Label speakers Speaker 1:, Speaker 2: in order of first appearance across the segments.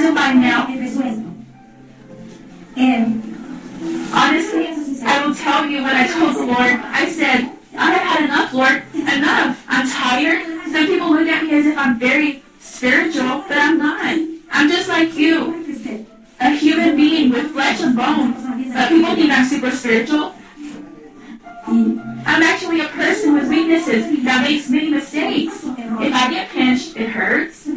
Speaker 1: testify now. Honestly, I will tell you what I told the Lord. I said, I have had enough, Lord. Enough. I'm tired. Some people look at me as if I'm very spiritual, but I'm not. I'm just like you. A human being with flesh and bones. But people think I'm super spiritual. I'm actually a person with weaknesses that makes many mistakes. If I get pinched, it hurts.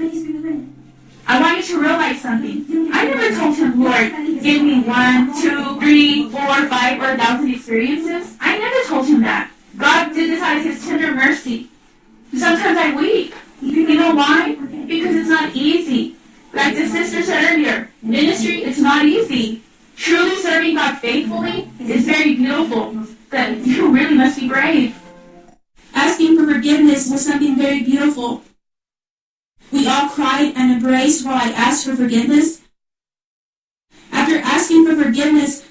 Speaker 1: I want you to realize something. I never told him, Lord, give me 1, 2, 3, 4, 5, or 1,000 experiences. I never told him that. God did this out of his tender mercy. Sometimes I weep. You know why? Because it's not easy. Like the sister said earlier, ministry, it's not easy. Truly serving God faithfully is very beautiful, but you really must be brave.
Speaker 2: Asking for forgiveness was something very beautiful. We all cried and embraced while I asked for forgiveness. After asking for forgiveness,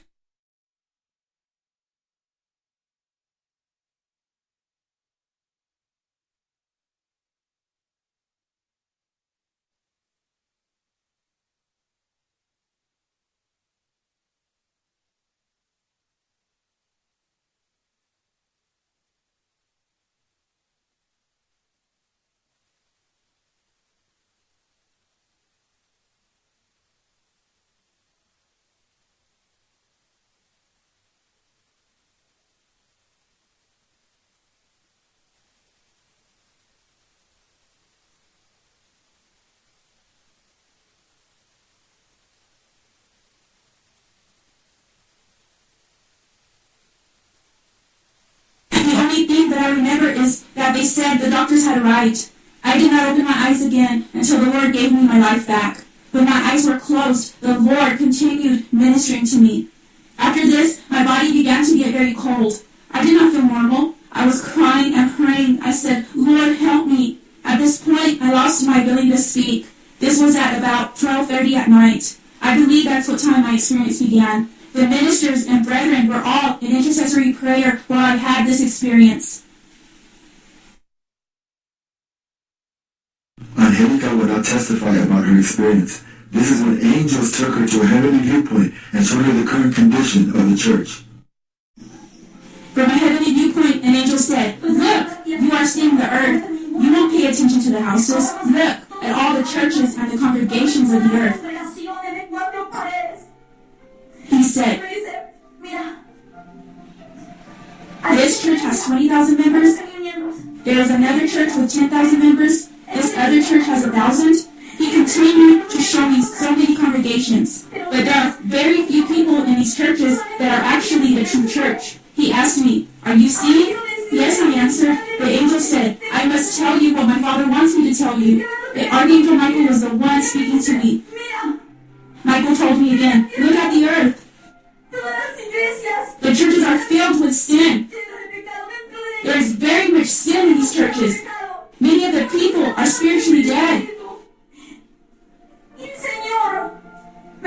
Speaker 2: I remember is that they said the doctors had arrived. I did not open my eyes again until the Lord gave me my life back. When my eyes were closed, the Lord continued ministering to me. After this, my body began to get very cold. I did not feel normal. I was crying and praying. I said, Lord, help me. At this point, I lost my ability to speak. This was at about 12:30 at night. I believe that's what time my experience began. The ministers and brethren were all in intercessory prayer while I had this experience.
Speaker 3: Angelica would not testify about her experience. This is when angels took her to a heavenly viewpoint and showed her the current condition of the church.
Speaker 2: From a heavenly viewpoint, an angel said, Look, you are seeing the earth. You won't pay attention to the houses. Look at all the churches and the congregations of the earth. He said, this church has 20,000 members. There is another church with 10,000 members. This other church has 1,000. He continued to show me so many congregations. But there are very few people in these churches that are actually the true church. He asked me, are you seeing? Yes, I answered. The angel said, I must tell you what my Father wants me to tell you. The Archangel Michael was the one speaking to me. Michael told me again, look at the earth. The churches are filled with sin. There is very much sin in these churches. Many of the people are spiritually dead.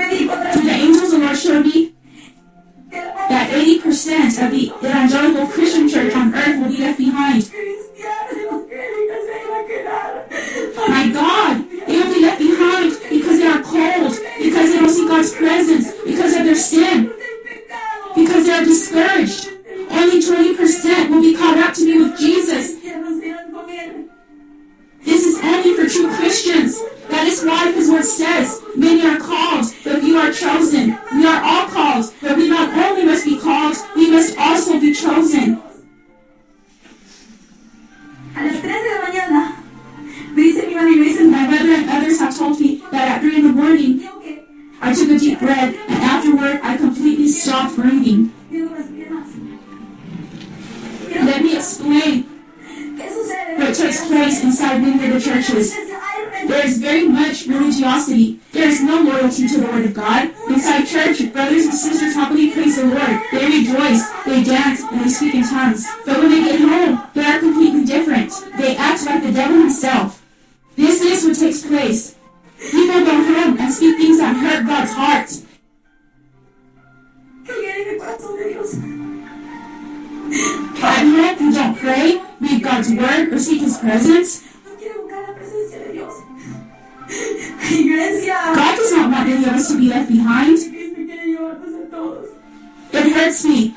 Speaker 2: To the angels, the Lord showed me that 80% of the evangelical Christian church on earth will be left behind. My God, they will be left behind because they are cold, because they don't see God's presence, because of their sin, because they are discouraged. Only 20% will be caught up to be with Jesus. This is only for true Christians. That is why His word says, many are called, but few are chosen. We are all called, but we not only must be called, we must also be chosen. My brother and others have told me that at 3 in the morning, I took a deep breath, and afterward, I completely stopped breathing. Let me explain what takes place inside many of the churches. There is very much religiosity. There is no loyalty to the Word of God. Inside church, brothers and sisters happily praise the Lord. They rejoice, they dance, and they speak in tongues. But when they get home, they are completely different. They act like the devil himself. This is what takes place. People go home and speak things that hurt God's heart. At home, you don't pray, read God's Word, or seek His presence. God does not want any of us to be left behind. It hurts me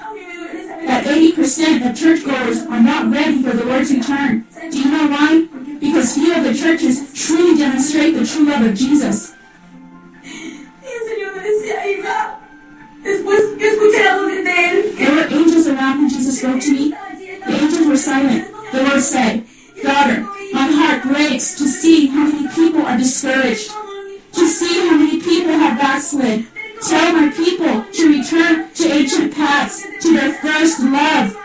Speaker 2: that 80% of churchgoers are not ready for the Lord's return. Do you know why? Because few of the churches truly demonstrate the true love of Jesus. There were angels around when Jesus spoke to me. The angels were silent. The Lord said, "Daughter, my heart breaks to see how many people are discouraged, to see how many people have backslid. Tell my people to return to ancient paths, to their first love."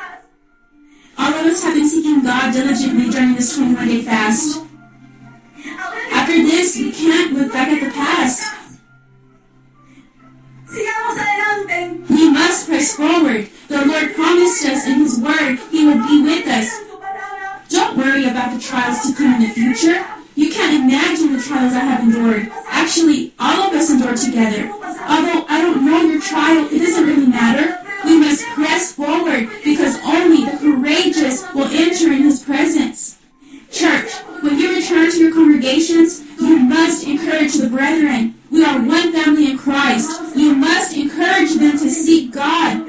Speaker 2: All of us have been seeking God diligently during this 21-day fast. After this, we can't look back at the past. We must press forward. The Lord promised us in His Word He would be with us. Don't worry about the trials to come in the future. You can't imagine the trials I have endured. Actually, all of us endure together. Although I don't know your trial, it doesn't really matter. We must press forward because only the courageous will enter in His presence. Church, when you return to your congregations, you must encourage the brethren. We are one family in Christ. You must encourage them to seek God.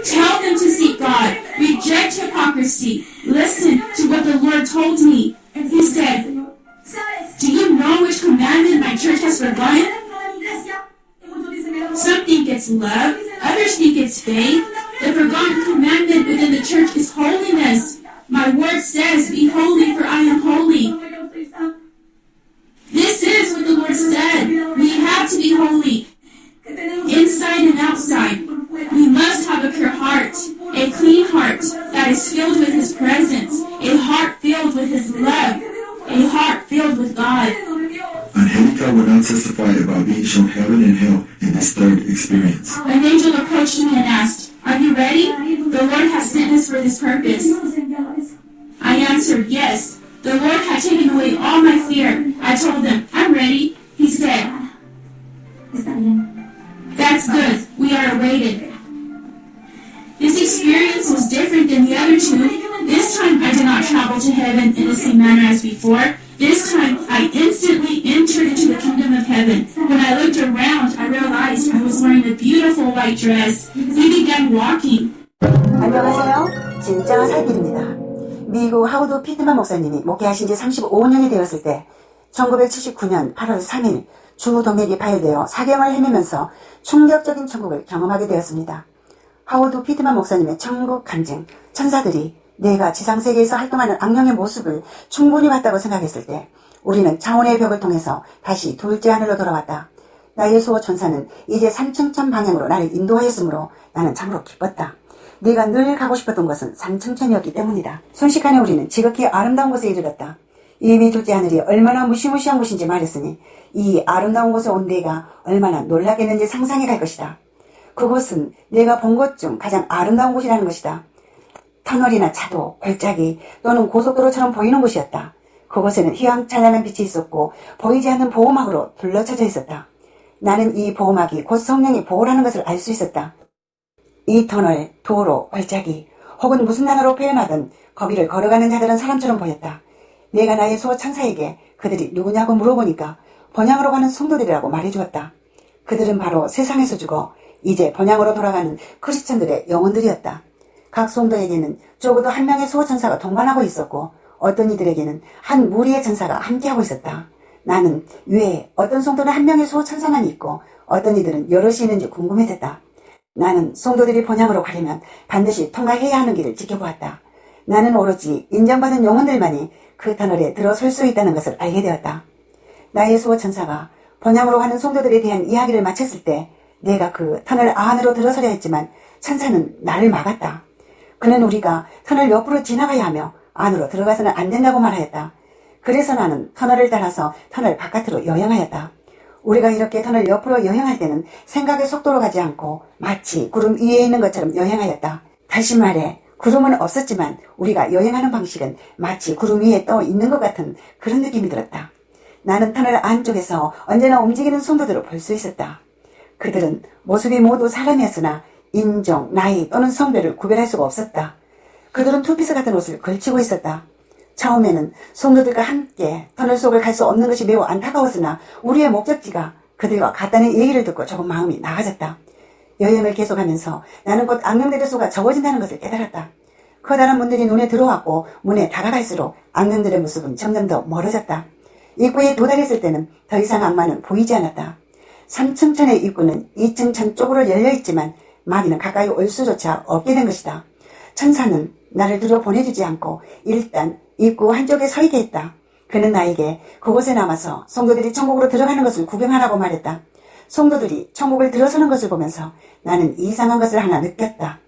Speaker 2: Tell them to seek God. Reject hypocrisy. Listen to what the Lord told me. He said, "Do you know which commandment my church has forgotten?" Some think it's love. Others think it's faith. The forgotten commandment within the church is holiness. My word says, "Be holy, for I am holy." This is what the Lord said. We have to be holy, inside and outside. We must have a pure heart, a clean heart that is filled with His presence, a heart filled with His love, a heart filled with God.
Speaker 3: Angelica will now testify about being shown heaven and hell in this third experience.
Speaker 2: An angel approached me and asked, "Are you ready? The Lord has sent us for this purpose." I answered, "Yes." The Lord had taken away all my fear. I told him, "I'm ready." He said, "That's good. We are awaited." This experience was different than the other two. This time I did not travel to heaven in the same manner as before. This time I instantly entered into the kingdom of heaven. When I looked around, I realized I was wearing a beautiful white dress. We began walking.
Speaker 4: 안녕하세요. 진짜 살길입니다. 미국 하워드 피트만 목사님이 목회하신 지 35년이 되었을 때 1979년 8월 3일 중후동맥이 파열되어 사경을 헤매면서 충격적인 천국을 경험하게 되었습니다. 하워드 피트만 목사님의 천국 간증, 천사들이 내가 지상세계에서 활동하는 악령의 모습을 충분히 봤다고 생각했을 때 우리는 차원의 벽을 통해서 다시 둘째 하늘로 돌아왔다. 나의 수호 천사는 이제 산청천 방향으로 나를 인도하였으므로 나는 참으로 기뻤다. 네가 늘 가고 싶었던 곳은 산청천이었기 때문이다. 순식간에 우리는 지극히 아름다운 곳에 이르렀다. 이미 둘째 하늘이 얼마나 무시무시한 곳인지 말했으니 이 아름다운 곳에 온 네가 얼마나 놀라겠는지 상상해 갈 것이다. 그곳은 내가 본 곳 중 가장 아름다운 곳이라는 것이다. 터널이나 차도, 골짜기 또는 고속도로처럼 보이는 곳이었다. 그곳에는 휘황찬란한 빛이 있었고 보이지 않는 보호막으로 둘러쳐져 있었다. 나는 이 보호막이 곧 성령이 보호라는 것을 알 수 있었다. 이 터널, 도로, 골짜기 혹은 무슨 단어로 표현하든 거기를 걸어가는 자들은 사람처럼 보였다. 내가 나의 수호 천사에게 그들이 누구냐고 물어보니까 번향으로 가는 성도들이라고 말해주었다. 그들은 바로 세상에서 죽어 이제 번향으로 돌아가는 크리스천들의 영혼들이었다. 각 성도에게는 적어도 한 명의 수호 천사가 동반하고 있었고 어떤 이들에게는 한 무리의 천사가 함께하고 있었다. 나는 왜 어떤 성도는 한 명의 수호 천사만 있고 어떤 이들은 여럿이 있는지 궁금해졌다. 나는 성도들이 번향으로 가려면 반드시 통과해야 하는 길을 지켜보았다. 나는 오로지 인정받은 영혼들만이 그 터널에 들어설 수 있다는 것을 알게 되었다. 나의 수호 천사가 번향으로 가는 성도들에 대한 이야기를 마쳤을 때 내가 그 터널 안으로 들어서려 했지만 천사는 나를 막았다. 그는 우리가 터널 옆으로 지나가야 하며 안으로 들어가서는 안 된다고 말하였다. 그래서 나는 터널을 따라서 터널 바깥으로 여행하였다. 우리가 이렇게 터널 옆으로 여행할 때는 생각의 속도로 가지 않고 마치 구름 위에 있는 것처럼 여행하였다. 다시 말해 구름은 없었지만 우리가 여행하는 방식은 마치 구름 위에 떠 있는 것 같은 그런 느낌이 들었다. 나는 터널 안쪽에서 언제나 움직이는 성도들을 볼 수 있었다. 그들은 모습이 모두 사람이었으나 인종, 나이 또는 성별을 구별할 수가 없었다. 그들은 투피스 같은 옷을 걸치고 있었다. 처음에는 성도들과 함께 터널 속을 갈 수 없는 것이 매우 안타까웠으나 우리의 목적지가 그들과 같다는 얘기를 듣고 조금 마음이 나아졌다. 여행을 계속하면서 나는 곧 악령들의 수가 적어진다는 것을 깨달았다. 커다란 문들이 눈에 들어왔고 문에 다가갈수록 악령들의 모습은 점점 더 멀어졌다. 입구에 도달했을 때는 더 이상 악마는 보이지 않았다. 3층 천의 입구는 2층 천 쪽으로 열려있지만 마귀는 가까이 올 수조차 없게 된 것이다. 천사는 나를 들어 보내주지 않고 일단 입구 한쪽에 서 있게 했다. 그는 나에게 그곳에 남아서 성도들이 천국으로 들어가는 것을 구경하라고 말했다. 성도들이 천국을 들어서는 것을 보면서 나는 이상한 것을 하나 느꼈다.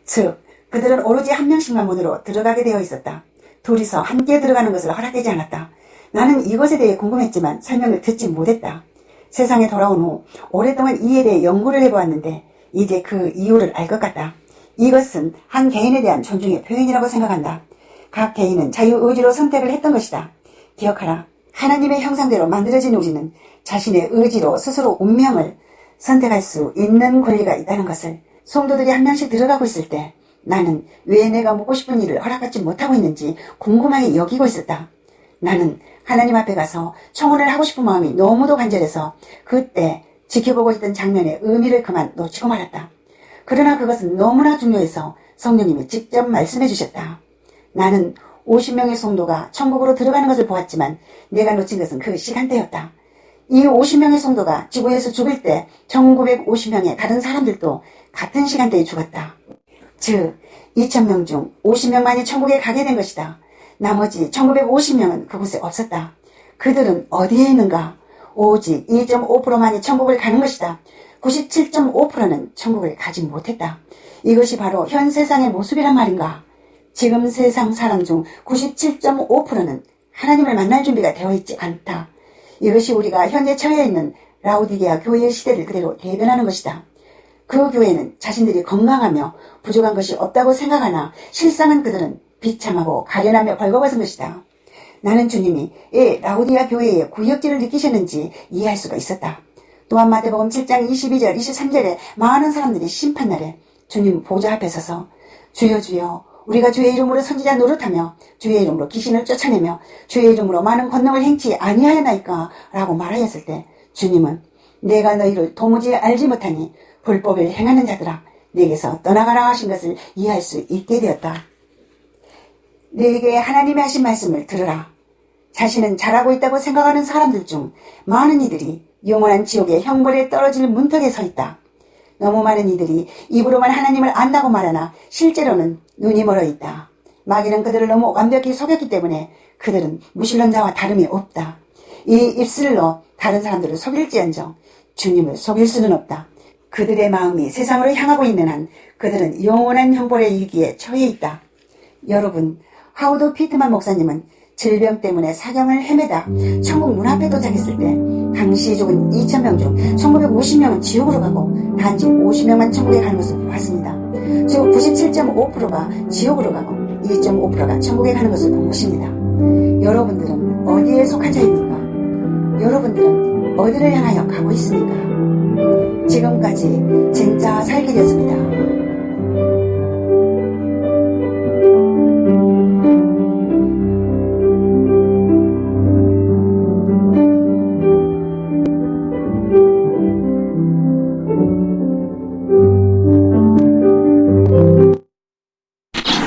Speaker 4: 즉, 그들은 오로지 한 명씩만 문으로 들어가게 되어 있었다. 둘이서 함께 들어가는 것을 허락되지 않았다. 나는 이것에 대해 궁금했지만 설명을 듣지 못했다. 세상에 돌아온 후 오랫동안 이에 대해 연구를 해보았는데 이제 그 이유를 알 것 같다. 이것은 한 개인에 대한 존중의 표현이라고 생각한다. 각 개인은 자유의지로 선택을 했던 것이다. 기억하라. 하나님의 형상대로 만들어진 우리는 자신의 의지로 스스로 운명을 선택할 수 있는 권리가 있다는 것을. 성도들이 한 명씩 들어가고 있을 때 나는 왜 내가 묻고 싶은 일을 허락받지 못하고 있는지 궁금하게 여기고 있었다. 나는 하나님 앞에 가서 청혼을 하고 싶은 마음이 너무도 간절해서 그때 지켜보고 있던 장면의 의미를 그만 놓치고 말았다. 그러나 그것은 너무나 중요해서 성령님이 직접 말씀해 주셨다. 나는 50명의 성도가 천국으로 들어가는 것을 보았지만 내가 놓친 것은 그 시간대였다. 이 50명의 성도가 지구에서 죽을 때 1950명의 다른 사람들도 같은 시간대에 죽었다. 즉 2000명 중 50명만이 천국에 가게 된 것이다. 나머지 1950명은 그곳에 없었다. 그들은 어디에 있는가? 오직 2.5%만이 천국을 가는 것이다. 97.5%는 천국을 가지 못했다. 이것이 바로 현 세상의 모습이란 말인가? 지금 세상 사람 중 97.5%는 하나님을 만날 준비가 되어 있지 않다. 이것이 우리가 현재 처해 있는 라오디게아 교회의 시대를 그대로 대변하는 것이다. 그 교회는 자신들이 건강하며 부족한 것이 없다고 생각하나 실상은 그들은 비참하고 가련하며 벌거벗은 것이다. 나는 주님이 라오디게아 교회의 구역질을 느끼셨는지 이해할 수가 있었다. 또한 마태복음 7장 22절 23절에 많은 사람들이 심판날에 주님 보좌 앞에 서서 주여 주여 우리가 주의 이름으로 선지자 노릇하며 주의 이름으로 귀신을 쫓아내며 주의 이름으로 많은 권능을 행치 아니하였나이까 라고 말하였을 때 주님은 내가 너희를 도무지 알지 못하니 불법을 행하는 자들아 내게서 떠나가라 하신 것을 이해할 수 있게 되었다. 내게 하나님이 하신 말씀을 들으라. 자신은 잘하고 있다고 생각하는 사람들 중 많은 이들이 영원한 지옥의 형벌에 떨어질 문턱에 서 있다. 너무 많은 이들이 입으로만 하나님을 안다고 말하나 실제로는 눈이 멀어 있다. 마귀는 그들을 너무 완벽히 속였기 때문에 그들은 무신론자와 다름이 없다. 이 입술로 다른 사람들을 속일지언정 주님을 속일 수는 없다. 그들의 마음이 세상으로 향하고 있는 한 그들은 영원한 형벌의 일기에 처해 있다. 여러분, 하우드 피트만 목사님은 질병 때문에 사경을 헤매다 천국 문 앞에 도착했을 때 당시 죽은 2000명 중 1950명은 지옥으로 가고 단지 50명만 천국에 가는 것을 보았습니다. 즉 97.5%가 지옥으로 가고 2.5%가 천국에 가는 것을 본 것입니다. 여러분들은 어디에 속한 자입니까? 여러분들은 어디를 향하여 가고 있습니까? 지금까지 진짜 살길이었습니다.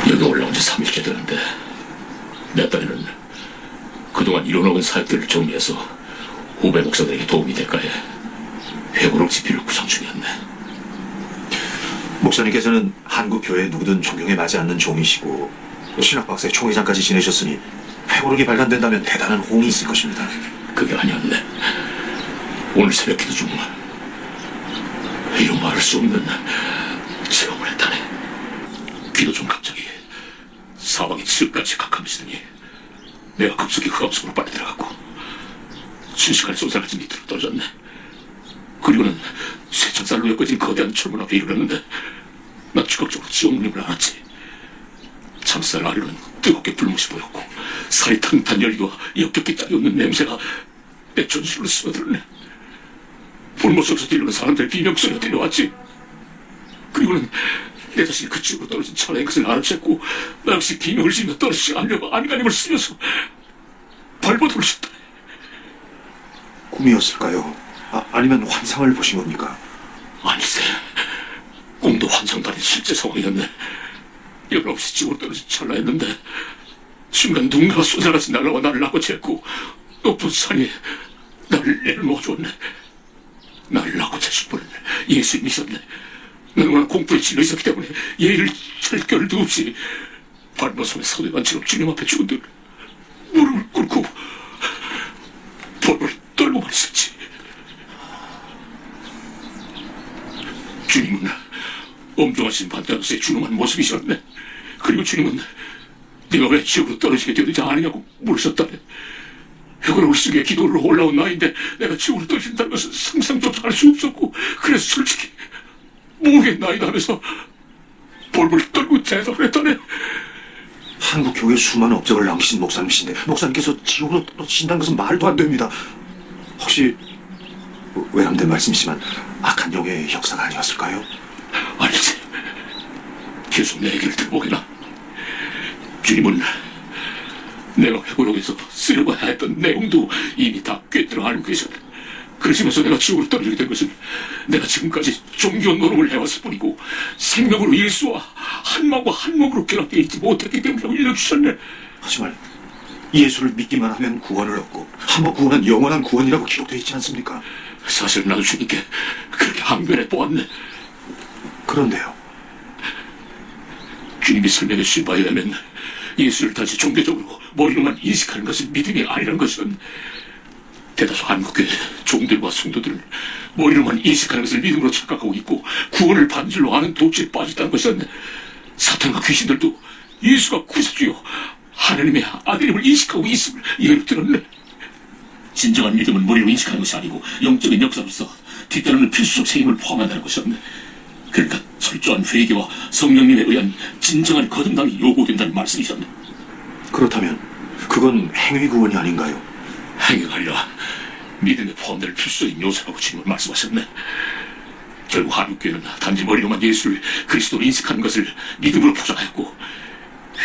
Speaker 5: 여기 올라온 지 3일째 되는데 내 딸은 그동안 이뤄놓은 사역들을 정리해서 후배 목사들에게 도움이 될까해 회고록 지필을 구상 중이었네.
Speaker 6: 목사님께서는 한국 교회 누구든 존경에 맞지 않는 종이시고 신학박사의 총회장까지 지내셨으니 회고록이 발간된다면 대단한 호응이 있을 것입니다.
Speaker 5: 그게 아니었네. 오늘 새벽 기도 중 이런 말할 수 없는 체험을 했다네. 기도 중 갑자기 사방이 칠같이 캄캄해지더니 내가 급속히 그 앞속으로 빨려 들어갔고 순식간에 쏜살같이 밑으로 떨어졌네. 그리고는 쇠창살로 엮어진 거대한 철문 앞에 이르렀는데 난 즉각적으로 지옥 문을 알았지. 창살 아래로는 뜨겁게 불못이 보였고 살이 탄탄 열기와 역겹게 짜리없는 냄새가 내 전신으로 스며들었네. 불못 속에서 들리는 사람들의 비명소리가 들려왔지. 그리고는 내 자신이 그 지옥으로 떨어진 천하의 것을 알아챘고 나 역시 비명을 지르며 떨어지지 않으려고 안간힘을 쓰면서 발버둥을 쳤다.
Speaker 6: 꿈이었을까요? 아니면 환상을 보신 겁니까?
Speaker 5: 아니세. 꿈도 환상도 아닌 실제 상황이었네. 열없이 지옥으로 떨어진 찰나였는데 순간 누군가가 쏜살같이 날아와 나를 낚아챘고 높은 산 위에 나를 내려놓아주었네. 나를 낚아채신 분은 예수님이셨네. 너무나 공포에 질려 있었기 때문에 예의를 차릴 겨를도 없이 발버섬의 사도관처럼 주님 앞에 죽은들 무릎을 꿇고 벌벌 떨고만 있었지. 주님은 엄중하신 반대하도서의 준엄한 모습이셨네. 그리고 주님은 네가 왜 지옥으로 떨어지게 되지 않으냐고 물으셨다네. 그걸 쓰기에 기도를 올라온 나인데 내가 지옥으로 떨어진다는 것은 상상조차 할 수 없었고 그래서 솔직히 모르겠나이다 하면서 벌벌 떨고 대답을 했다네.
Speaker 6: 한국 교회 수많은 업적을 남기신 목사님이신데 목사님께서 지옥으로 떨어지신다는 것은 말도 안 됩니다. 혹시 외람된 말씀이지만 악한 영의 역사가 아니었을까요?
Speaker 5: 아니지. 계속 내 얘기를 들어보게나. 주님은 내가 회고록에서 쓰려고 했던 내용도 이미 다 꿰뚫어 알고 계셨네. 그러시면서 내가 지옥으로 떨어지게 된 것은 내가 지금까지 종교 노름을 해왔을 뿐이고 생명으로 일수와 한마음과 한 몸으로 결합되어 있지 못했기 때문이라고 일러주셨네.
Speaker 6: 하지만 예수를 믿기만 하면 구원을 얻고 한번 구원한 영원한 구원이라고 기록되어 있지 않습니까?
Speaker 5: 사실 나도 주님께 그렇게 항변해 보았네.
Speaker 6: 그런데요.
Speaker 5: 주님이 설명해 주신 바에 의하면 예수를 다시 종교적으로 머리로만 인식하는 것은 믿음이 아니라는 것은 대다수 한국교회 종들과 성도들은 머리로만 인식하는 것을 믿음으로 착각하고 있고 구원을 받은 줄로 아는 도취에 빠졌다는 것은 사탄과 귀신들도 예수가 구세주요 하나님의 아들임을 인식하고 있음을 예로 들었네. 진정한 믿음은 머리로 인식하는 것이 아니고 영적인 역사로서 뒤따르는 필수적 책임을 포함한다는 것이었네. 그러니까 철저한 회개와 성령님에 의한 진정한 거듭남이 요구된다는 말씀이셨네.
Speaker 6: 그렇다면 그건 행위 구원이 아닌가요?
Speaker 5: 행위가 아니라 믿음에 포함될 필수적인 요소라고 주님은 말씀하셨네. 결국 한국교회는 단지 머리로만 예수를 그리스도로 인식하는 것을 믿음으로 포장하였고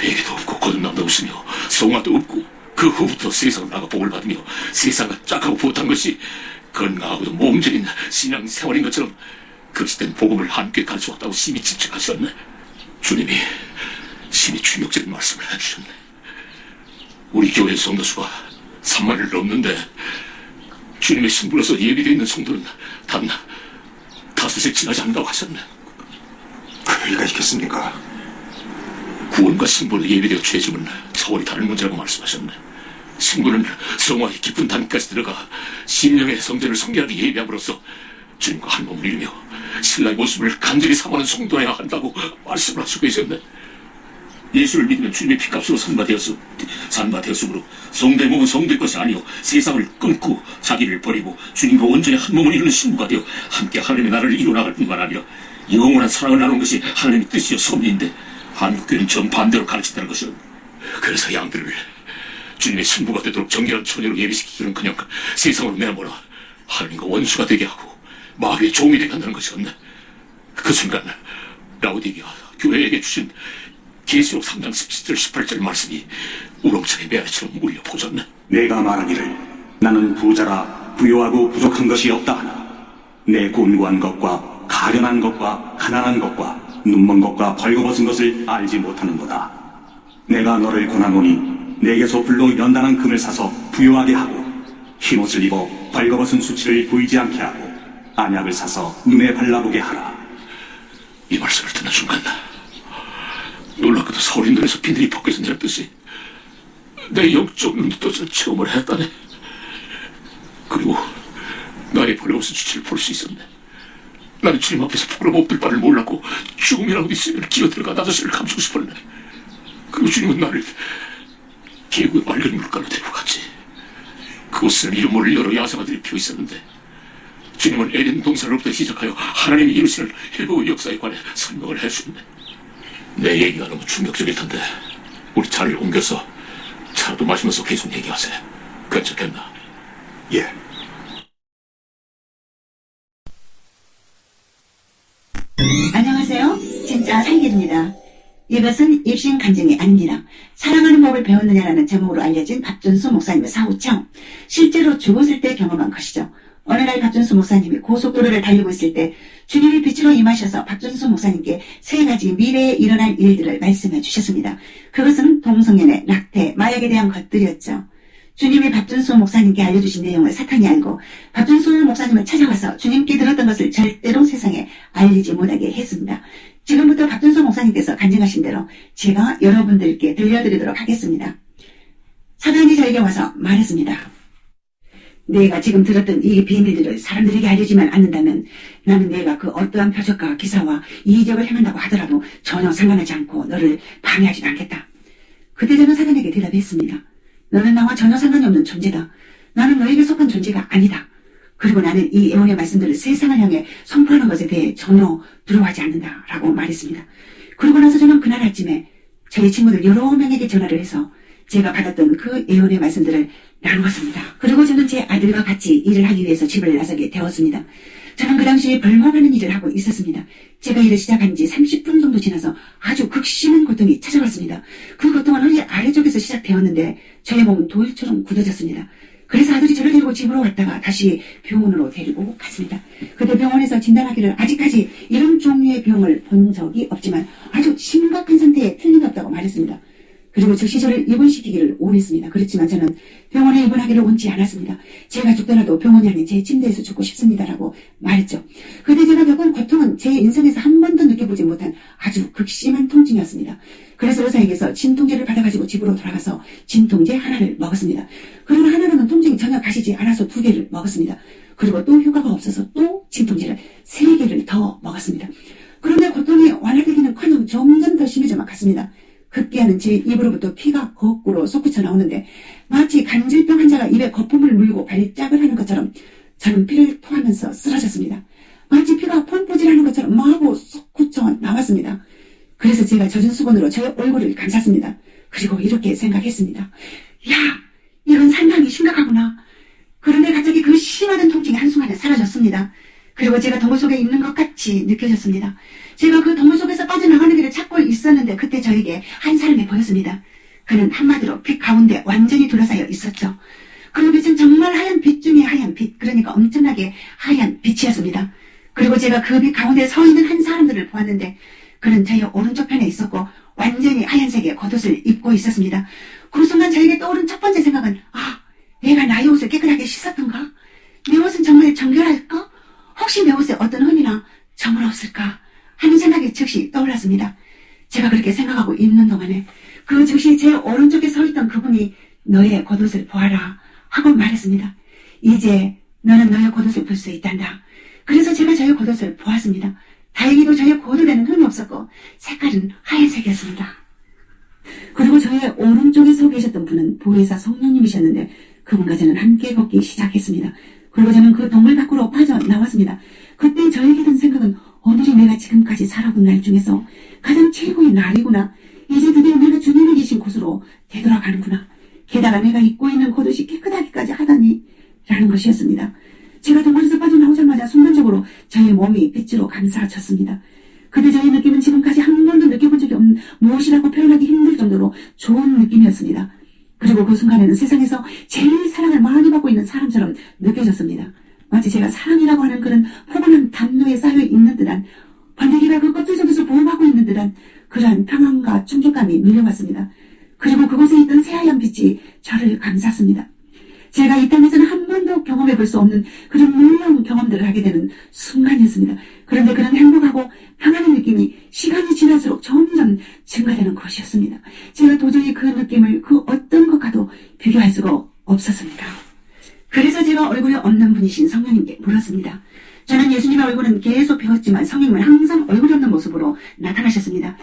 Speaker 5: 회개도 없고 거듭남도 없으며 성화도 없고 그 후부터 세상을 나가 복을 받으며 세상과 짝하고 부탁한 것이 건강하고도 몸적인 신앙 생활인 것처럼 그리스도는 복음을 함께 가르쳐왔다고 심히 지적하셨네. 주님이 심히 충격적인 말씀을 해주셨네. 우리 교회 성도수가 3만을 넘는데 주님의 신부로서 예비되어 있는 성도는 단 5에 지나지 않는다고 하셨네.
Speaker 6: 그럴 리가 있겠습니까?
Speaker 5: 구원과 신부로 예비되어 죄짐은 차원이 다른 문제라고 말씀하셨네. 신부는 성화의 깊은 단까지 들어가 심령의 성전을 성결하게 예비함으로써 주님과 한 몸을 이루며 신라의 모습을 간절히 삼하는 성도여야 한다고 말씀을 하시고 계셨네. 예수를 믿으면 주님의 피값으로 산바되었으므로 성도의 몸은 성도의 것이 아니요 세상을 끊고 자기를 버리고 주님과 온전히 한 몸을 이루는 신부가 되어 함께 하나님의 나라를 이루어나갈 뿐만 아니라 영원한 사랑을 나누는 것이 하나님의 뜻이요 섭리인데 한국교회는 정반대로 가르친다는 것이요. 그래서 양들을 주님의 신부가 되도록 정결한 처녀로 예비시키기는 그냥 세상으로 내몰아 하나님과 원수가 되게 하고 마귀의 종이 되게 한다는 것이었네. 그 순간 라오디게아 교회에게 주신 계시록 3장 17절 18절 말씀이 우렁차게 메아리처럼 물려 퍼졌네.
Speaker 7: 내가 말하기를 나는 부자라 부요하고 부족한 것이 없다 하나 내 곤고한 것과 가련한 것과 가난한 것과 눈먼 것과 벌거벗은 것을 알지 못하는도다. 내가 너를 권하노니 내게서 불로 연단한 금을 사서 부요하게 하고 흰옷을 입어 벌거벗은 수치를 보이지 않게 하고 안약을 사서 눈에 발라보게 하라.
Speaker 5: 이 말씀을 듣는 순간 놀랍게도 서울인 눈에서 비늘이 벗겨져 내렸듯이 내 영적 눈뜨뜻을 체험을 했다네. 그리고 나의 벌거벗은 수치를 볼 수 있었네. 나는 주님 앞에서 부끄러움 없을 바를 몰랐고 죽음이라고 있으면 기어들어가 나 자신을 감추고 싶었네. 그리고 주님은 나를 계곡의 맑은 물가로 데려갔지. 그곳은 이름 모를 여러 야생아들이 피어 있었는데 주님은 에덴 동산으로부터 시작하여 하나님이 이루시는 회복의 역사에 관해 설명을 해주셨네. 내 얘기가 너무 충격적일 텐데 우리 차를 옮겨서 차라도 마시면서 계속 얘기하세요. 괜찮겠나?
Speaker 6: 예.
Speaker 2: 안녕하세요. 진짜
Speaker 4: 진짜 살기입니다. 이것은 입신 간증이 아닙니다. 사랑하는 법을 배웠느냐라는 제목으로 알려진 박준수 목사님의 사후청, 실제로 죽었을 때 경험한 것이죠. 어느 날 박준수 목사님이 고속도로를 달리고 있을 때 주님이 빛으로 임하셔서 박준수 목사님께 3가지 미래에 일어날 일들을 말씀해 주셨습니다. 그것은 동성연애, 낙태, 마약에 대한 것들이었죠. 주님이 박준수 목사님께 알려주신 내용을 사탄이 알고 박준수 목사님을 찾아와서 주님께 들었던 것을 절대로 세상에 알리지 못하게 했습니다. 지금부터 박준수 목사님께서 간증하신 대로 제가 여러분들께 들려드리도록 하겠습니다. 사단이 저에게 와서 말했습니다. 내가 지금 들었던 이 비밀들을 사람들에게 알려지만 않는다면 나는 내가 그 어떠한 표적과 기사와 이적을 행한다고 하더라도 전혀 상관하지 않고 너를 방해하지 않겠다. 그때 저는 사단에게 대답했습니다. 너는 나와 전혀 상관이 없는 존재다. 나는 너에게 속한 존재가 아니다. 그리고 나는 이 애원의 말씀들을 세상을 향해 선포하는 것에 대해 전혀 두려워하지 않는다 라고 말했습니다. 그러고 나서 저는 그날 아침에 저희 친구들 여러 명에게 전화를 해서 제가 받았던 그 애원의 말씀들을 나누었습니다. 그리고 저는 제 아들과 같이 일을 하기 위해서 집을 나서게 되었습니다. 저는 그 당시에 벌목하는 일을 하고 있었습니다. 제가 일을 시작한 지 30분 정도 지나서 아주 극심한 고통이 찾아왔습니다. 그 고통은 허리 아래쪽에서 시작되었는데 저의 몸은 돌처럼 굳어졌습니다. 그래서 아들이 저를 데리고 집으로 왔다가 다시 병원으로 데리고 갔습니다. 그때 병원에서 진단하기를 아직까지 이런 종류의 병을 본 적이 없지만 아주 심각한 상태에 틀림이 없다고 말했습니다. 그리고 즉시 저를 입원시키기를 원했습니다. 그렇지만 저는 병원에 입원하기를 원치 않았습니다. 제가 죽더라도 병원이 아닌 제 침대에서 죽고 싶습니다라고 말했죠. 그때 제가 겪은 고통은 제 인생에서 한 번도 느껴보지 못한 아주 극심한 통증이었습니다. 그래서 의사에게서 진통제를 받아가지고 집으로 돌아가서 진통제 하나를 먹었습니다. 그러나 하나로는 통증이 전혀 가시지 않아서 2개를 먹었습니다. 그리고 또 효과가 없어서 또 진통제를 3개를 더 먹었습니다. 그런데 고통이 완화되기는커녕 점점 더 심해져만 갔습니다. 급기야는 제 입으로부터 피가 거꾸로 솟구쳐 나오는데 마치 간질병 환자가 입에 거품을 물고 발작을 하는 것처럼 저는 피를 토하면서 쓰러졌습니다. 마치 피가 펌프질하는 것처럼 마구 솟구쳐 나왔습니다. 그래서 제가 젖은 수건으로 저의 얼굴을 감쌌습니다. 그리고 이렇게 생각했습니다. 야, 이건 상당히 심각하구나. 그런데 갑자기 그 심하던 통증이 한순간에 사라졌습니다. 그리고 제가 동굴 속에 있는 것 같이 느껴졌습니다. 제가 그 동굴 속에서 빠져나가는 길을 찾고 있었는데 그때 저에게 한 사람이 보였습니다. 그는 한마디로 빛 가운데 완전히 둘러싸여 있었죠. 그 빛은 정말 하얀 빛 중에 하얀 빛, 그러니까 엄청나게 하얀 빛이었습니다. 그리고 제가 그 빛 가운데 서 있는 한 사람들을 보았는데 그는 저의 오른쪽 편에 있었고 완전히 하얀색의 겉옷을 입고 있었습니다. 그 순간 저에게 떠오른 첫 번째 생각은 내가 나의 옷을 깨끗하게 씻었던가? 내 옷은 정말 정결할까? 혹시 내 옷에 어떤 흠이나 점은 없을까? 하는 생각이 즉시 떠올랐습니다. 제가 그렇게 생각하고 있는 동안에 그 즉시 제 오른쪽에 서 있던 그분이 너의 겉옷을 보아라 하고 말했습니다. 이제 너는 너의 겉옷을 볼 수 있단다. 그래서 제가 저의 겉옷을 보았습니다. 다행히도 저의 겉옷에는 흠이 없었고 색깔은 하얀색이었습니다. 그리고 저의 오른쪽에 서 계셨던 분은 보혜사 성령님이셨는데 그분과 저는 함께 걷기 시작했습니다. 그리고 저는 그 동굴 밖으로 빠져나왔습니다. 그때 저에게 든 생각은 오늘이 내가 지금까지 살아온 날 중에서 가장 최고의 날이구나. 이제 드디어 내가 주님이 계신 곳으로 되돌아가는구나. 게다가 내가 입고 있는 겉옷이 깨끗하기까지 하다니 라는 것이었습니다. 제가 동굴에서 빠져나오자마자 순간적으로 저의 몸이 빛으로 감싸졌습니다. 그때 저의 느낌은 지금까지 한 번도 느껴본 적이 없는 무엇이라고 표현하기 힘들 정도로 좋은 느낌이었습니다. 그리고 그 순간에는 세상에서 제일 사랑을 많이 받고 있는 사람처럼 느껴졌습니다. 마치 제가 사랑이라고 하는 그런 포근한 담요에 쌓여있는 듯한 번데기가 그 껍질 속에서 보호하고 있는 듯한 그러한 평안과 충족감이 밀려왔습니다. 그리고 그곳에 있던 새하얀 빛이 저를 감쌌습니다. 제가 이 땅에서는 한 번도 경험해볼 수 없는 그런 놀라운 경험들을 하게 되는 순간이었습니다. 그런데 그런 행복하고 평안한 느낌이 시간이 지날수록 점점 증가되는 것이었습니다. 제가 도저히 그 느낌을 그 어떤 것과도 비교할 수가 없었습니다. 그래서 제가 얼굴이 없는 분이신 성령님께 물었습니다. 저는 예수님의 얼굴은 계속 배웠지만 성령님은 항상 얼굴이 없는 모습으로 나타나셨습니다.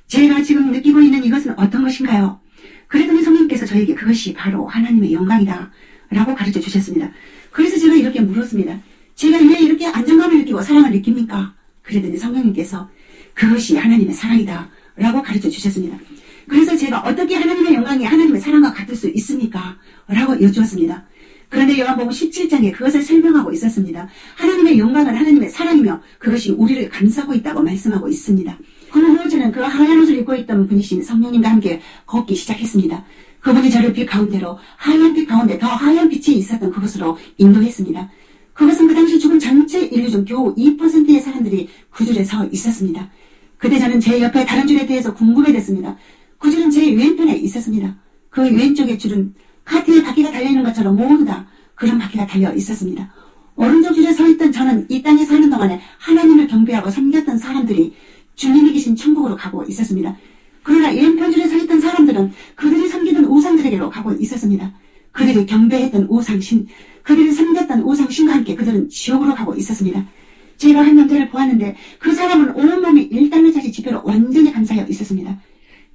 Speaker 4: 제가 지금 느끼고 있는 이것은 어떤 것인가요? 그랬더니 성령님께서 저에게 그것이 바로 하나님의 영광이다 라고 가르쳐 주셨습니다. 그래서 제가 이렇게 물었습니다. 제가 왜 이렇게 안정감을 느끼고 사랑을 느낍니까? 그랬더니 성령님께서 그것이 하나님의 사랑이다 라고 가르쳐 주셨습니다. 그래서 제가 어떻게 하나님의 영광이 하나님의 사랑과 같을 수 있습니까? 라고 여쭈었습니다. 그런데 요한복음 17장에 그것을 설명하고 있었습니다. 하나님의 영광은 하나님의 사랑이며 그것이 우리를 감싸고 있다고 말씀하고 있습니다. 그 후 저는 그 하얀 옷을 입고 있던 분이신 성령님과 함께 걷기 시작했습니다. 그분이 저를 빛 가운데로 하얀 빛 가운데 더 하얀 빛이 있었던 그곳으로 인도했습니다. 그것은 그 당시 죽은 전체 인류 중 겨우 2%의 사람들이 그 줄에 서 있었습니다. 그때 저는 제 옆에 다른 줄에 대해서 궁금해졌습니다. 그 줄은 제 왼편에 있었습니다. 그 왼쪽의 줄은 카트에 바퀴가 달려있는 것처럼 모두 다 그런 바퀴가 달려 있었습니다. 오른쪽 줄에 서 있던 저는 이 땅에 사는 동안에 하나님을 경배하고 섬겼던 사람들이 주님이 계신 천국으로 가고 있었습니다. 그러나 왼편 줄에 서 있던 사람들은 그들이 섬기던 우상들에게로 가고 있었습니다. 그들이 경배했던 우상신, 그들이 섬겼던 우상신과 함께 그들은 지옥으로 가고 있었습니다. 제가 한 남자를 보았는데 그 사람은 온몸이 1달러짜리 지폐로 완전히 감싸여 있었습니다.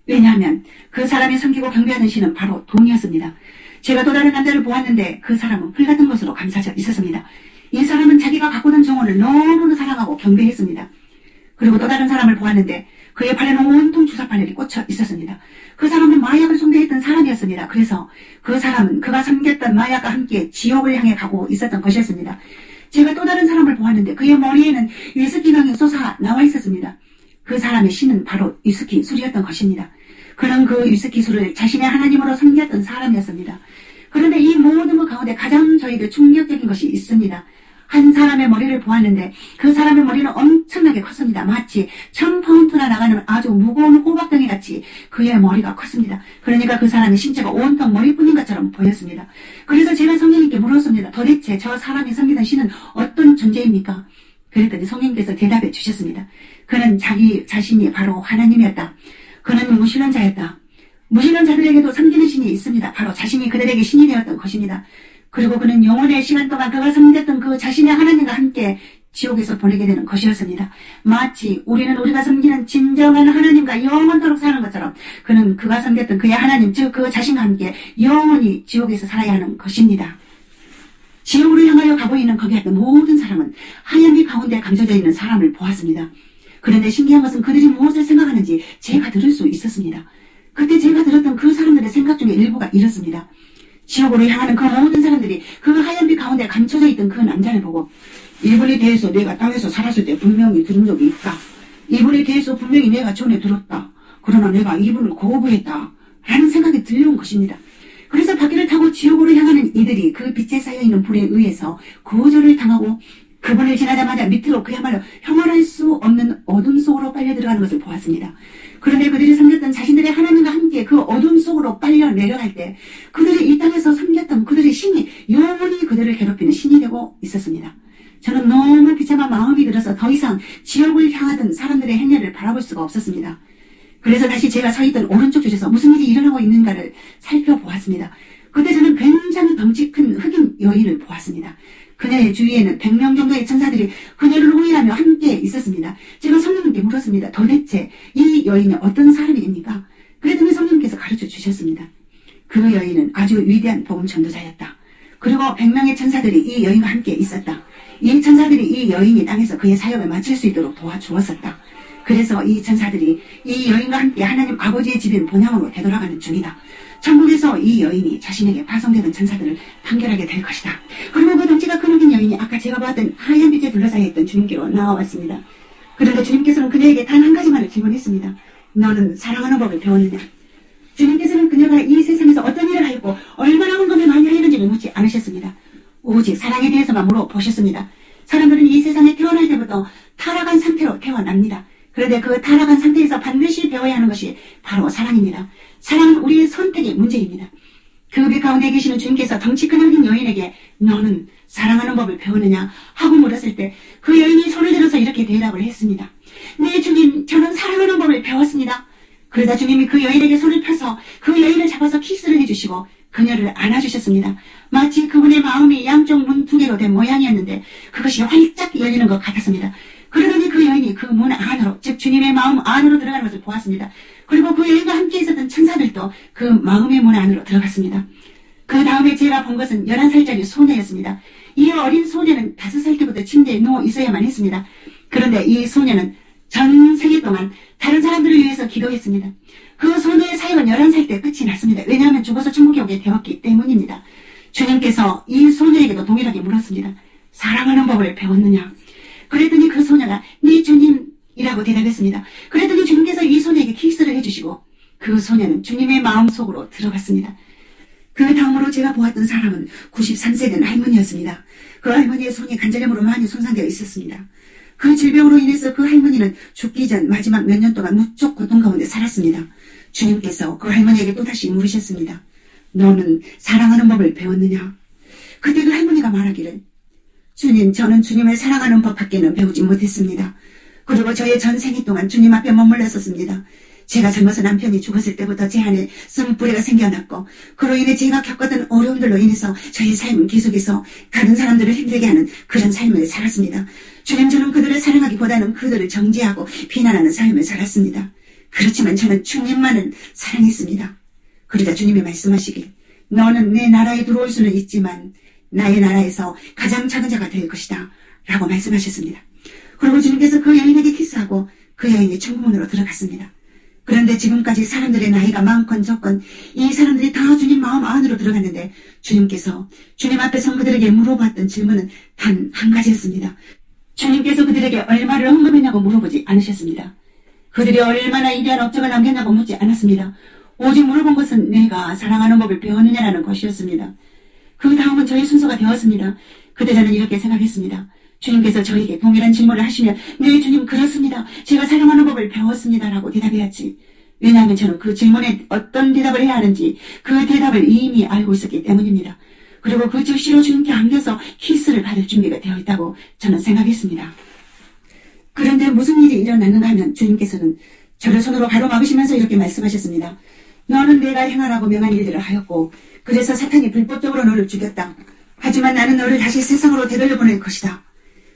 Speaker 4: 왜냐하면 그 사람이 섬기고 경배하던 신은 바로 돈이었습니다. 제가 또 다른 남자를 보았는데 그 사람은 풀 같은 것으로 감싸져 있었습니다. 이 사람은 자기가 가꾸던 정원을 너무나 사랑하고 경배했습니다. 그리고 또 다른 사람을 보았는데 그의 팔에는 온통 주사바늘이 꽂혀 있었습니다. 그 사람은 마약을 숭배했던 사람이었습니다. 그래서 그 사람은 그가 섬겼던 마약과 함께 지옥을 향해 가고 있었던 것이었습니다. 제가 또 다른 사람을 보았는데 그의 머리에는 위스키병이 쏟아 나와 있었습니다. 그 사람의 신은 바로 위스키 술이었던 것입니다. 그는 그 위스키 술을 자신의 하나님으로 섬겼던 사람이었습니다. 그런데 이 모든 것 가운데 가장 저에게 충격적인 것이 있습니다. 한 사람의 머리를 보았는데 그 사람의 머리는 엄청나게 컸습니다. 마치 1000파운드나 나가는 아주 무거운 호박덩이 같이 그의 머리가 컸습니다. 그러니까 그 사람의 신체가 온통 머리뿐인 것처럼 보였습니다. 그래서 제가 성령님께 물었습니다. 도대체 저 사람이 섬기던 신은 어떤 존재입니까? 그랬더니 성령님께서 대답해 주셨습니다. 그는 자기 자신이 바로 하나님이었다. 그는 무신론자였다. 무신론자들에게도 섬기는 신이 있습니다. 바로 자신이 그들에게 신이 되었던 것입니다. 그리고 그는 영원의 시간 동안 그가 섬겼던 그 자신의 하나님과 함께 지옥에서 보내게 되는 것이었습니다. 마치 우리는 우리가 섬기는 진정한 하나님과 영원토록 사는 것처럼 그는 그가 섬겼던 그의 하나님, 즉 그 자신과 함께 영원히 지옥에서 살아야 하는 것입니다. 지옥으로 향하여 가고 있는 거기 있던 모든 사람은 하얀 빛 가운데 감춰져 있는 사람을 보았습니다. 그런데 신기한 것은 그들이 무엇을 생각하는지 제가 들을 수 있었습니다. 그때 제가 들었던 그 사람들의 생각 중에 일부가 이렇습니다. 지옥으로 향하는 그 모든 사람들이 그 하얀 빛 가운데 감춰져 있던 그 남자를 보고 이분에 대해서 내가 땅에서 살았을 때 분명히 들은 적이 있다. 이분에 대해서 분명히 내가 전에 들었다. 그러나 내가 이분을 거부했다. 라는 생각이 들려온 것입니다. 그래서 바퀴를 타고 지옥으로 향하는 이들이 그 빛에 쌓여있는 불에 의해서 거절을 당하고 그분을 지나자마자 밑으로 그야말로 형언할 수 없는 어둠 속으로 빨려 들어가는 것을 보았습니다. 그런데 그들이 섬겼던 자신들의 하나님과 함께 그 어둠 속으로 빨려 내려갈 때 그들이 이 땅에서 섬겼던 그들의 신이 영원히 그들을 괴롭히는 신이 되고 있었습니다. 저는 너무 비참한 마음이 들어서 더 이상 지옥을 향하던 사람들의 행렬을 바라볼 수가 없었습니다. 그래서 다시 제가 서 있던 오른쪽 줄에서 무슨 일이 일어나고 있는가를 살펴보았습니다. 그때 저는 굉장히 덩치 큰 흑인 여인을 보았습니다. 그녀의 주위에는 100명 정도의 천사들이 그녀를 호위하며 함께 있었습니다. 제가 성령님께 물었습니다. 도대체 이 여인이 어떤 사람입니까? 그랬더니 성령님께서 가르쳐 주셨습니다. 그 여인은 아주 위대한 복음 전도자였다. 그리고 100명의 천사들이 이 여인과 함께 있었다. 이 천사들이 이 여인이 땅에서 그의 사역을 마칠 수 있도록 도와주었었다. 그래서 이 천사들이 이 여인과 함께 하나님 아버지의 집인 본향으로 되돌아가는 중이다. 천국에서 이 여인이 자신에게 파송되는 천사들을 판결하게 될 것이다. 그리고 그 덩치가 큰 흑인 여인이 아까 제가 봤던 하얀 빛에 둘러싸여 있던 주님께로 나와왔습니다. 그런데 주님께서는 그녀에게 단 한 가지만을 질문했습니다. 너는 사랑하는 법을 배웠느냐? 주님께서는 그녀가 이 세상에서 어떤 일을 하였고 얼마나 헌금을 많이 하였는지를 묻지 않으셨습니다. 오직 사랑에 대해서만 물어보셨습니다. 사람들은 이 세상에 태어날 때부터 타락한 상태로 태어납니다. 그런데 그 타락한 상태에서 반드시 배워야 하는 것이 바로 사랑입니다. 사랑은 우리의 선택의 문제입니다. 그 빛 가운데 계시는 주님께서 덩치 큰 흑인 여인에게 너는 사랑하는 법을 배웠느냐 하고 물었을 때 그 여인이 손을 들어서 이렇게 대답을 했습니다. 네 주님, 저는 사랑하는 법을 배웠습니다. 그러다 주님이 그 여인에게 손을 펴서 그 여인을 잡아서 키스를 해주시고 그녀를 안아주셨습니다. 마치 그분의 마음이 양쪽 문 2개로 된 모양이었는데 그것이 활짝 열리는 것 같았습니다. 그러더니 그 여인이 그 문 안으로, 즉 주님의 마음 안으로 들어가는 것을 보았습니다. 그리고 그 여인과 함께 있었던 천사들도 그 마음의 문 안으로 들어갔습니다. 그 다음에 제가 본 것은 11살짜리 소녀였습니다. 이 어린 소녀는 5살 때부터 침대에 누워 있어야만 했습니다. 그런데 이 소녀는 전 세계 동안 다른 사람들을 위해서 기도했습니다. 그 소녀의 사역은 11살 때 끝이 났습니다. 왜냐하면 죽어서 천국에 오게 되었기 때문입니다. 주님께서 이 소녀에게도 동일하게 물었습니다. 사랑하는 법을 배웠느냐? 그랬더니 그 소녀가 네 주님, 이라고 대답했습니다. 그랬더니 주님께서 이 소녀에게 키스를 해주시고 그 소녀는 주님의 마음속으로 들어갔습니다. 그 다음으로 제가 보았던 사람은 93세 된 할머니였습니다. 그 할머니의 손이 관절염으로 많이 손상되어 있었습니다. 그 질병으로 인해서 그 할머니는 죽기 전 마지막 몇 년 동안 무척 고통 가운데 살았습니다. 주님께서 그 할머니에게 또다시 물으셨습니다. 너는 사랑하는 법을 배웠느냐? 그때 그 할머니가 말하기를 주님, 저는 주님을 사랑하는 법밖에는 배우지 못했습니다. 그리고 저의 전생애 동안 주님 앞에 머물렀었습니다. 제가 젊어서 남편이 죽었을 때부터 제 안에 쓴뿌리가 생겨났고 그로 인해 제가 겪었던 어려움들로 인해서 저의 삶은 계속해서 다른 사람들을 힘들게 하는 그런 삶을 살았습니다. 주님, 저는 그들을 사랑하기보다는 그들을 정죄하고 비난하는 삶을 살았습니다. 그렇지만 저는 주님만을 사랑했습니다. 그러자 주님이 말씀하시길 너는 내 나라에 들어올 수는 있지만 나의 나라에서 가장 작은 자가 될 것이다 라고 말씀하셨습니다. 그리고 주님께서 그 여인에게 키스하고 그 여인이 천국문으로 들어갔습니다. 그런데 지금까지 사람들의 나이가 많건 적건 이 사람들이 다 주님 마음 안으로 들어갔는데 주님께서 주님 앞에 선 그들에게 물어봤던 질문은 단 한 가지였습니다. 주님께서 그들에게 얼마를 헌금했냐고 물어보지 않으셨습니다. 그들이 얼마나 이대한 업적을 남겼냐고 묻지 않았습니다. 오직 물어본 것은 내가 사랑하는 법을 배웠느냐라는 것이었습니다. 그 다음은 저의 순서가 되었습니다. 그때 저는 이렇게 생각했습니다. 주님께서 저에게 동일한 질문을 하시면 네 주님 그렇습니다. 제가 사랑하는 법을 배웠습니다 라고 대답해야지. 왜냐하면 저는 그 질문에 어떤 대답을 해야 하는지 그 대답을 이미 알고 있었기 때문입니다. 그리고 그 즉시로 주님께 안겨서 키스를 받을 준비가 되어 있다고 저는 생각했습니다. 그런데 무슨 일이 일어났는가 하면 주님께서는 저를 손으로 가로막으시면서 이렇게 말씀하셨습니다. 너는 내가 행하라고 명한 일들을 하였고 그래서 사탄이 불법적으로 너를 죽였다. 하지만 나는 너를 다시 세상으로 되돌려 보낼 것이다.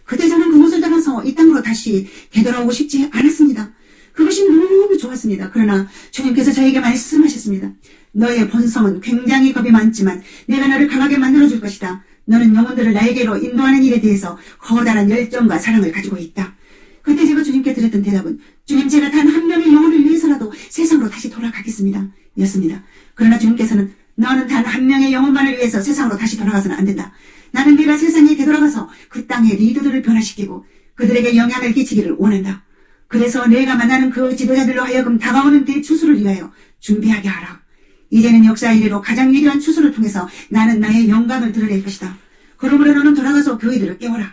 Speaker 4: 그때 저는 그곳을 떠나서 이 땅으로 다시 되돌아오고 싶지 않았습니다. 그것이 너무 좋았습니다. 그러나 주님께서 저에게 말씀하셨습니다. 너의 본성은 굉장히 겁이 많지만 내가 너를 강하게 만들어줄 것이다. 너는 영혼들을 나에게로 인도하는 일에 대해서 커다란 열정과 사랑을 가지고 있다. 그때 제가 주님께 드렸던 대답은 주님 제가 단 한 명의 영혼을 위해서라도 세상으로 다시 돌아가겠습니다. 였습니다. 그러나 주님께서는 너는 단 한 명의 영혼만을 위해서 세상으로 다시 돌아가서는 안 된다. 나는 네가 세상에 되돌아가서 그 땅의 리더들을 변화시키고 그들에게 영향을 끼치기를 원한다. 그래서 내가 만나는 그 지도자들로 하여금 다가오는 대추수를 위하여 준비하게 하라. 이제는 역사 이래로 가장 위대한 추수를 통해서 나는 나의 영광을 드러낼 것이다. 그러므로 너는 돌아가서 교회들을 깨워라.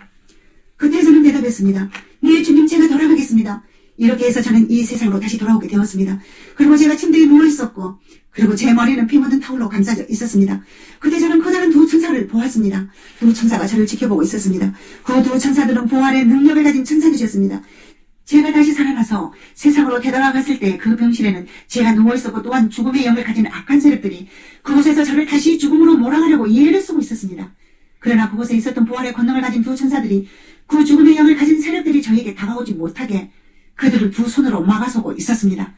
Speaker 4: 그때 저는 대답했습니다. 네 주님 제가 돌아가겠습니다. 이렇게 해서 저는 이 세상으로 다시 돌아오게 되었습니다. 그리고 제가 침대에 누워있었고 그리고 제 머리는 피 묻은 타올로 감싸져 있었습니다. 그때 저는 커다란 두 천사를 보았습니다. 두 천사가 저를 지켜보고 있었습니다. 그 두 천사들은 보안의 능력을 가진 천사들이었습니다. 제가 다시 살아나서 세상으로 되돌아갔을 때 그 병실에는 제가 누워있었고 또한 죽음의 영을 가진 악한 세력들이 그곳에서 저를 다시 죽음으로 몰아가려고 이해를 쓰고 있었습니다. 그러나 그곳에 있었던 보안의 권능을 가진 두 천사들이 그 죽음의 영을 가진 세력들이 저에게 다가오지 못하게 그들을 두 손으로 막아서고 있었습니다.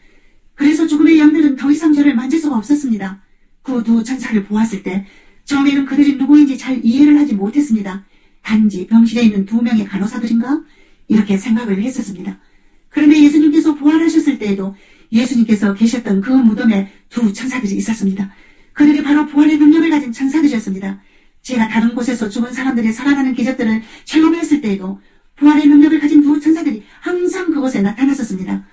Speaker 4: 그래서 죽음의 영들은 더 이상 저를 만질 수가 없었습니다. 그 두 천사를 보았을 때 처음에는 그들이 누구인지 잘 이해를 하지 못했습니다. 단지 병실에 있는 두 명의 간호사들인가? 이렇게 생각을 했었습니다. 그런데 예수님께서 부활하셨을 때에도 예수님께서 계셨던 그 무덤에 두 천사들이 있었습니다. 그들이 바로 부활의 능력을 가진 천사들이었습니다. 제가 다른 곳에서 죽은 사람들이 살아나는 기적들을 체험했을 때에도 부활의 능력을 가진 두 천사들이 항상 그곳에 나타났었습니다.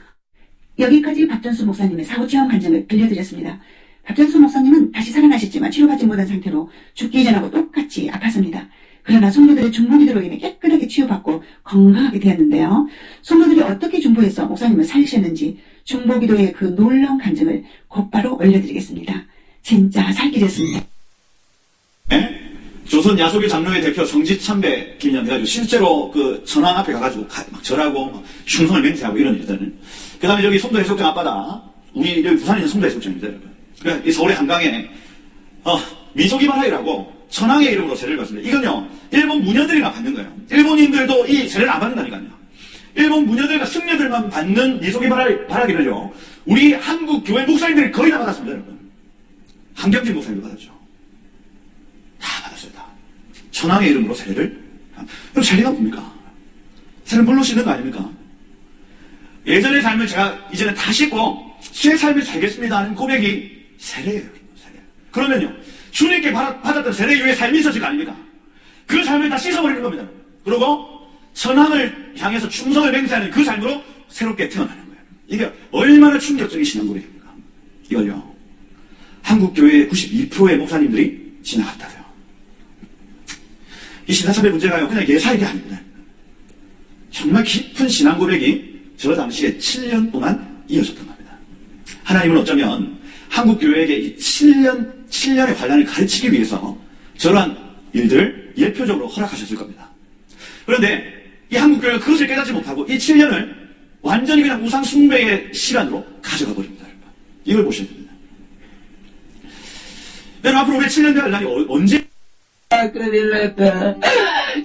Speaker 4: 여기까지 박전수 목사님의 사후체험 간증을 들려드렸습니다. 박전수 목사님은 다시 살아나셨지만 치료받지 못한 상태로 죽기 전하고 똑같이 아팠습니다. 그러나 성도들의 중보기도로 인해 깨끗하게 치유받고 건강하게 되었는데요. 성도들이 어떻게 중보해서 목사님을 살리셨는지 중보기도의 그 놀라운 간증을 곧바로 올려드리겠습니다. 진짜 살길이었습니다.
Speaker 8: 네? 조선 야소교 장로회 대표 성지참배 기념 해가지고 실제로 그 전황 앞에 가가지고 막 절하고 막 흉성을 맹세하고 이런 일들은. 그 다음에 여기 송도 해수욕장 앞바다, 우리 여기 부산에 있는 송도 해수욕장입니다, 여러분. 그러니까 이 서울의 한강에 미소기바라이라고 천황의 이름으로 세례를 받습니다. 이건요 일본 무녀들이나 받는 거예요. 일본인들도 이 세례를 안 받는다니까요. 일본 무녀들과 승려들만 받는 미소기바라기를요 우리 한국 교회 목사님들이 거의 다 받았습니다, 여러분. 한경진 목사님도 받았죠. 다 받았어요, 다. 천황의 이름으로 세례를. 그럼 세례가 뭡니까? 세례는 물로 씻는 거 아닙니까? 예전의 삶을 제가 이제는 다 씻고 새 삶을 살겠습니다 하는 고백이 세례예요, 세례. 그러면요 주님께 받았던 세례 이후의 삶이 있었을 거 아닙니까? 그 삶을 다 씻어버리는 겁니다. 그리고 선함을 향해서 충성을 맹세하는 그 삶으로 새롭게 태어나는 거예요. 이게 얼마나 충격적인 신앙고백입니까? 이걸요, 한국교회의 92%의 목사님들이 지나갔다고요. 이 신사참의 문제가요, 그냥 예사일 게 아닙니다. 정말 깊은 신앙고백이 저 당시에 7년 동안 이어졌던 겁니다. 하나님은 어쩌면 한국교회에게 이 7년의 환란을 가르치기 위해서 저러한 일들을 예표적으로 허락하셨을 겁니다. 그런데 이 한국교회가 그것을 깨닫지 못하고 이 7년을 완전히 그냥 우상 숭배의 시간으로 가져가 버립니다. 이걸 보셔야 됩니다. 여러분, 앞으로 우리 7년의 환란이 언제?
Speaker 9: 큰일 났다.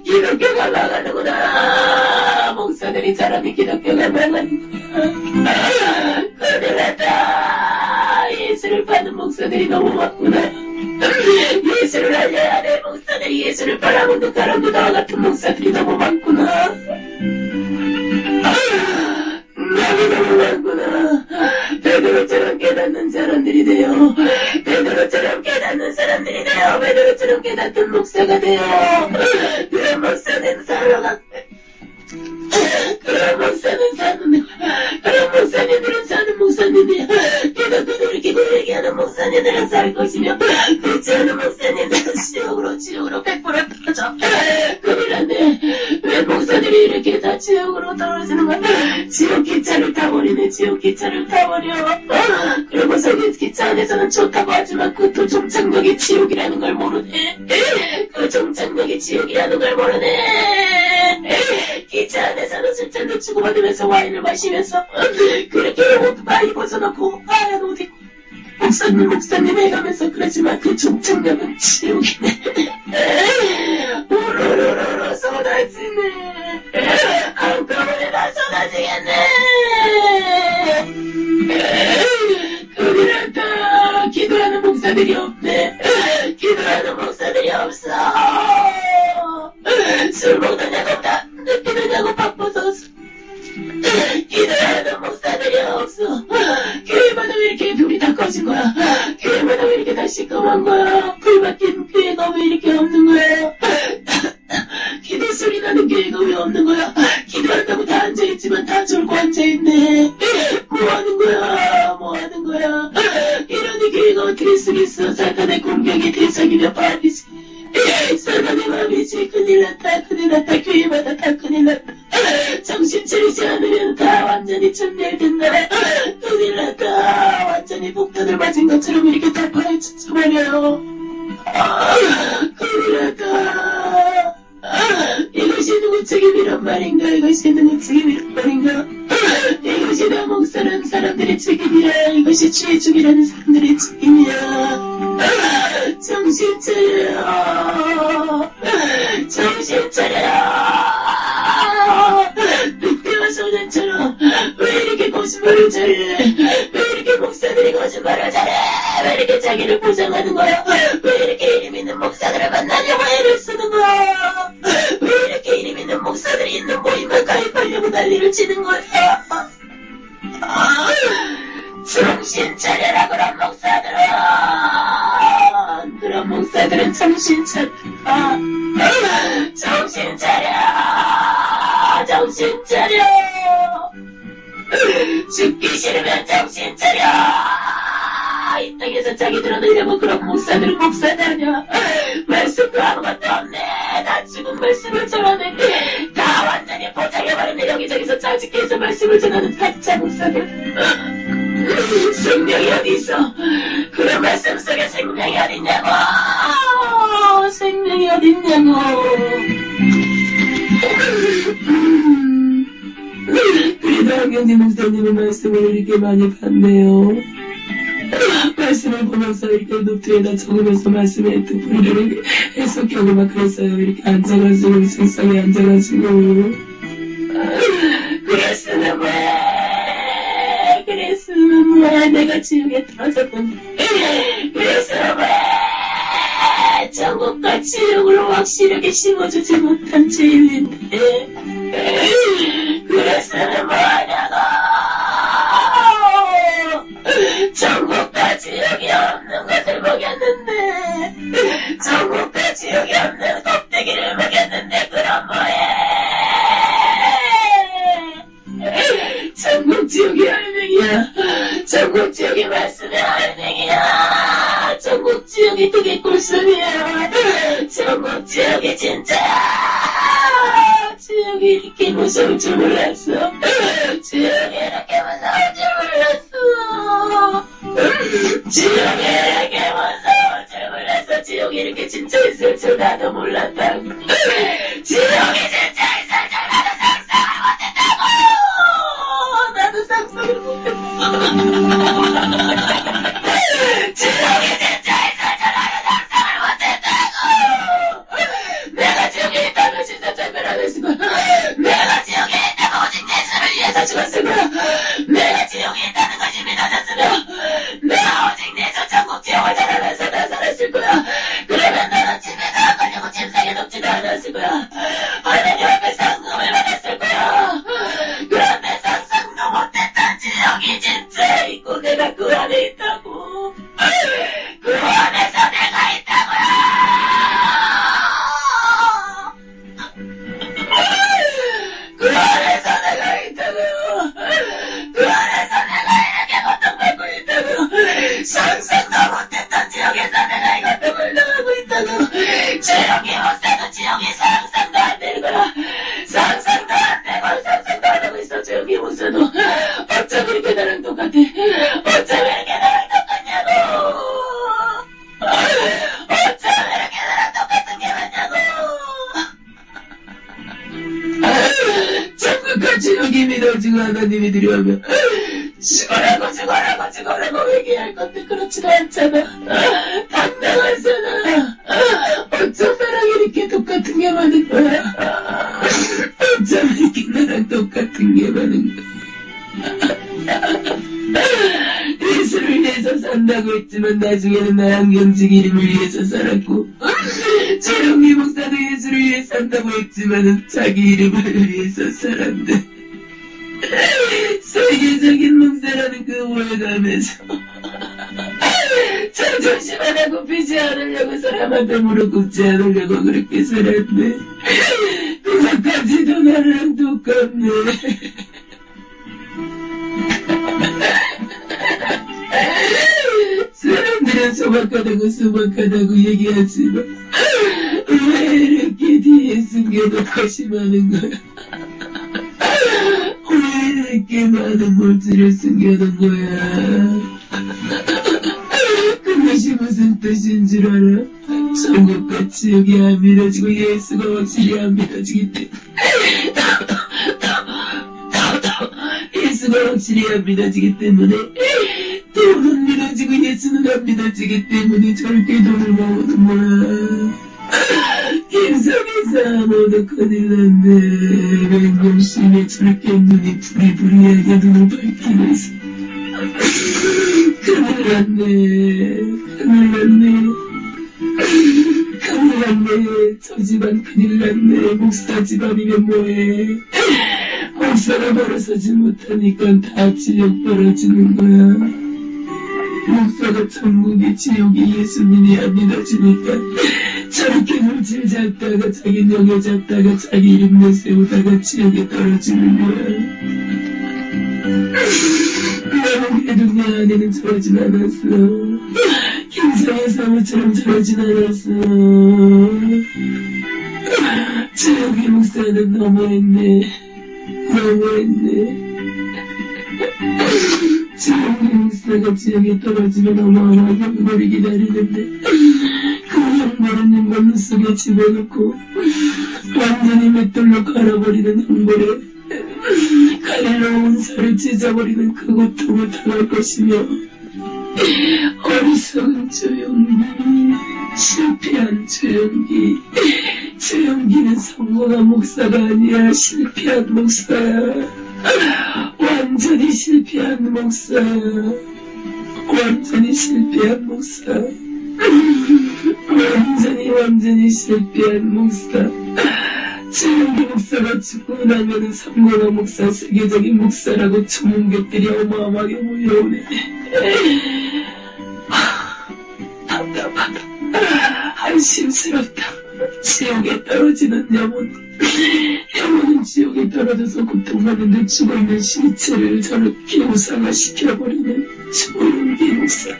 Speaker 9: 기독교가 망하는구나. 목사들이 잘하면 기독교가 망하는구나. 큰일 났다. 예수를 파는 목사들이 너무 많구나. 예수를 알려야 돼. 목사들이 예수를 팔아먹는 가랑두다와 같은 목사들이 너무 많구나. 너무 많구나. 베드로처럼 깨닫는 사람들이 돼요. 베드로처럼 깨닫는 사람들이 돼요. 베드로처럼 깨닫는 목사가 돼요. 그런 목사는 살아가. 그런 목사는 사는, 그런 목사님들은 사는 목사님이야. 기독교도 이렇게 얘기하는 목사님들은 살 것이며, 그렇지 않은 목사님들은 지옥으로 100% 떨어져. 큰일 났네. 왜 목사들이 이렇게 다 지옥으로 떨어지는 거야? 지옥 기차를 타버리네. 지옥 기차를 타버려. 그러고서 기차 안에서는 좋다고 하지만 그것도 종착역이 지옥이라는 걸 모르네. 그 종착역이 지옥이라는 걸 모르네. 기차 안에서는 술잔도 주고받으면서 와인을 마시면서 그렇게 옷 많이 벗어놓고 하얀 옷 입고 목사님 해가면서 그러지만 그 종착역은 지옥이네. 오로로로로 쏟아지네. 한꺼번에 다 쏟아지겠네. 큰일 났다. 기도하는 목사들이 없네. 기도하는 목사들이 없어. 술 먹느냐고 담배 피느냐고 바빠서 기도하는 목사들이 없어. 교회마다 왜 이렇게 불이 다 꺼진 거야? 교회마다 왜 이렇게 다 시꺼먼 거야? 불 박힌 교회가 왜 이렇게 없는 거야? 기도 소리 나는 교회가 왜 없는 거야? 기도한다고 다 앉아있지만 다 졸고 앉아있네. 뭐 하는 거야? 뭐 하는 거야? 이러니 교회가 어떻게 쓰겠어? 사탄의 공격의 대상이며 밤이지. 사단의 마음이지. 큰일 났다. 큰일 났다. 교회마다 다 큰일 났다. 정신 차리지 않으면 다 완전히 전멸된다. 큰일 났다. 완전히 폭탄을 맞은 것처럼 이렇게 다 파헤쳐버려요. 큰일 났다. 이것이 누구 책임이란 말인가? 이것이 누구 책임이란 말인가? 이것이 나 목사라는 사람들의 책임이야. 이것이 주의중이라는 사람들의 책임이야. 정신 차려. 정신 차려. 늑대와 소년처럼 왜 이렇게 거짓말을 잘해? 왜 이렇게 목사들이 거짓말을 잘해? 왜 이렇게 자기를 보장하는 거야? 왜 이렇게 이름 있는 목사들을 만나려고 애를 쓰는 거야? 왜 이렇게 이름 있는 목사들이 있는 모임만 가입하려고 난리를 치는 거야? 정신 차려라. 그런 목사들은 정신 차려. 정신 차려. 정신 차려. 죽기 싫으면 정신 차려. 이 땅에서 자기 드러내려고 그런 목사들은 목사들 아니야. 말씀도 아무것도 없네. 다 죽은 말씀을 전하네. 다 완전히 포장해버렸네. 여기저기서 짜집게해서 말씀을 전하는 가짜 목사들. 생명이 어디 있어? 그런 말씀 속에 생명이 어딨냐고. 생명이 어딨냐고. 그래도 한경재 목사님의 말씀을 이렇게 많이 봤네요. 말씀을 보면서 이렇게 노트에다 적으면서 말씀의 뜻풀이를 해석하고 막 그랬어요. 이렇게 앉아가지고 책상에 앉아가지고. 그랬으면 왜? 그랬으면 왜? 내가 지옥에 떨어졌던데. 그랬으면 왜? 천국과 지옥을 확실하게 심어주지 못한 죄인인데. 그랬으면 뭐하냐고. 천국과 지옥이 없는 것을 먹였는데. 천국과 지옥이 없는 껍데기를 먹였는데 그럼 뭐해. 영국 지옥이 진짜야. 지옥이 이렇게 무서울 줄 몰랐어. 지옥이 이렇게 무서울 줄 몰랐어. 지옥이 이렇게 무서울 줄 몰랐어. 지옥이 이렇게 진짜 있을 줄 나도 몰랐다고. 지옥이 진짜 있을 줄 나도 상상을 못했다고. 나도 상상을 못했어. 지옥이 진짜 있을 줄 나도 상상을 못했다고. 내가 지옥에 있다면 진짜 절멸 안 했을 거야. 내가 지옥에 있다면 오직 예수를 위해서 죽었을 거야. 내가 지옥에 있다는 것이 믿어졌으면 내가 오직 예수 천국 지옥을 살아면서 나 살았을 거야. 그러면 나는 집에도 안 걸리고 침상에 눕지도 않았을 거야. 하나님 앞에 상금을 받았을 거야. 그런데 상상도 못했던 지옥이 진짜 있고 내가 그 안에 있다고. 그 안에서 내가 있다고요. 그 안에서 내가 있다고요. 그 안에서 내가 이렇게 고통받고 있다고요. 상상도 못했던 지옥에서 내가 이 고통을 당하고 있다고요. 지옥이 못해도 지옥이 상상도 안 되는 거야. 상상도 안 되고 상상도 안 하고 있어. 지옥이 못해도 어쩜 이렇게 나랑 똑같아. 어쩜 이렇게 나랑 똑같냐고. 어쩜 이렇게 나랑 똑같은 게 맞냐고. 천국과 지옥이 믿어지고 하나님이 들여오면 죽어라고 얘기할 건데 그렇지도 않잖아. 당당하잖아. 어쩜 나랑 이렇게 똑같은 게 많은 거야. 어쩜 이렇게 나랑 똑같은 게 많은 거야. 예수를 위해서 산다고 했지만 나중에는 나랑 경직 이름을 위해서 살았고, 최영미 목사도 예수를 위해 산다고 했지만은 자기 이름을 위해서 살았네. 세계적인 목사라는 그 오해감에서 자존심 하나 굽히지 않으려고 사람한테 무릎 꿇지 않으려고 그렇게 살았네. 그것까지도 나랑 똑같네. 사람들은 소박하다고 얘기하지만 왜 이렇게 뒤에 숨겨놓고 심하는 거야? 왜 이렇게 많은 물질을 숨겨놓은 거야? 그것이 무슨 뜻인 줄 알아? 천국과 지옥이 안 믿어지고 예수가 확실히 안 믿어지기 때문에 예수가 확실히 안 믿어지기 때문에 돈은 믿어지고 예수는 안 믿어지기 때문에 절대 돈을 모으는 거야. 김성애사 모두 큰일 났네. 맹금심에 저렇게 눈이 부리부리하게 눈을 밝히면서 큰일 났네. 저 집안 큰일 났네. 목사 집안이면 뭐해. 목사가 벌어서지 못하니까 다 지옥 벌어지는 거야. 목사가 천국이 지옥이 예수님이 안 믿어지니까 저렇게 물질 잡다가 자기 명예 잡다가 자기 이름 내세우다가 지옥에 떨어지는 거야. 나는 그래도 내 아내는 저러진 않았어. 김성애 사모처럼 저러진 않았어. 지옥의 목사는 너무했네. 지옥의 목사가 지옥에 떨어지면 어마어마한 형벌이 기다리는데 그 형벌은 연금 속에 집어넣고 완전히 맷돌로 갈아버리는 형벌에 칼로 온 살을 찢어버리는 그 고통을 당할 것이며, 어리석은 조용기, 실패한 조용기, 조용기는 성공한 목사가 아니야. 실패한 목사야. 완전히 실패한 목사야. 완전히 실패한 목사. 완전히 실패한 목사. 조용기 목사가 죽고 나면은 성공한 목사, 세계적인 목사라고 초문객들이 어마어마하게 몰려오네. 답답하다. 한심스럽다. 지옥에 떨어지는 영혼은 지옥에 떨어져서 고통받는데 죽어있는 시체를 저렇게 우상화시켜버리는 조용기 목사.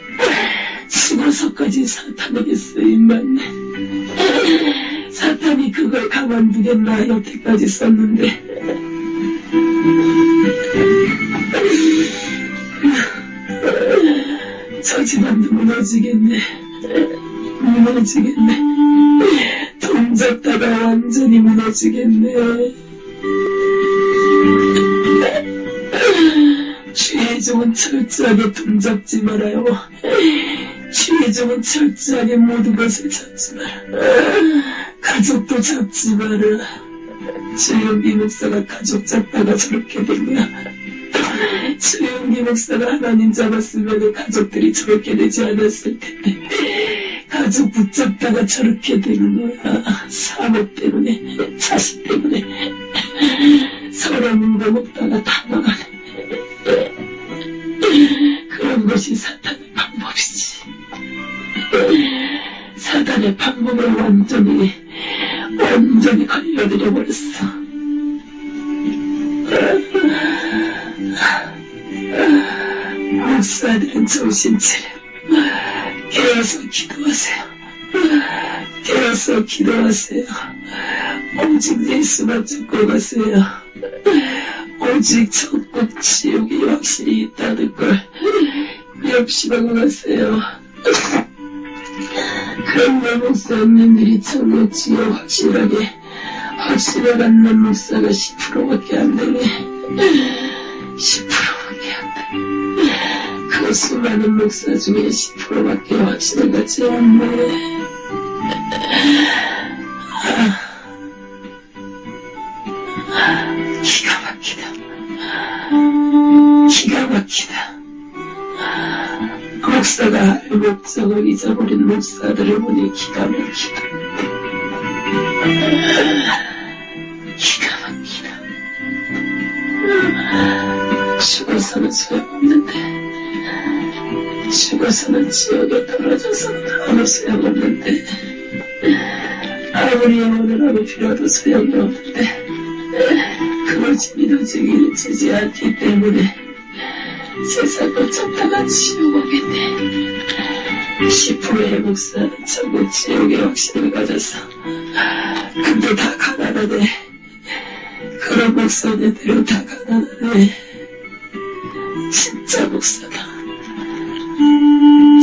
Speaker 9: 죽어서까지 사탄에게 쓰임받네. 사탄이 그걸 가만두겠나 여태까지 썼는데 저 집안도 무너지겠네. 돈 잡다가 완전히 무너지겠네. 주의종은 철저하게 돈 잡지 말아요. 주의종은 철저하게 모든 것을 잡지 마라. 가족도 잡지 마라. 주영기 목사가 가족 잡다가 저렇게 된 거야. 주영기 목사가 하나님 잡았으면 가족들이 저렇게 되지 않았을 텐데 가족 붙잡다가 저렇게 되는 거야. 사업 때문에, 자식 때문에 서로 문거 먹다가 다 나가네. 그런 것이 사탄의 방법이지. 사탄의 방법을 완전히 걸려들여 버렸어. 목사들은 정신 차려. 깨어서 기도하세요. 오직 예수만 죽고 가세요. 오직 천국 지옥이 확실히 있다는 걸 명심하고 가세요. 그런데 목사님들이 천국 지옥 확실하게 않는 목사가 10%밖에 안 되네. 10%밖에 안 돼. 그 수많은 목사 중에 10%밖에 확실하지 않네. 기가 막히다. 목사가 할 목적을 잊어버린 목사들을 보니 기가 막히다. 죽어서는 소용없는데, 죽어서는 지옥에 떨어져서는 아무 소용없는데, 아무리 영혼을 하고 빌어도 소용이 없는데, 그걸 믿어주기를 주지 않기 때문에 세상을 쫓다가 지옥 오겠네. 10%의 목사는 천국 지옥의 확신을 가져서 근데 다 가난하네. 그런 목사님들은 다 가난하네. 진짜 목사다.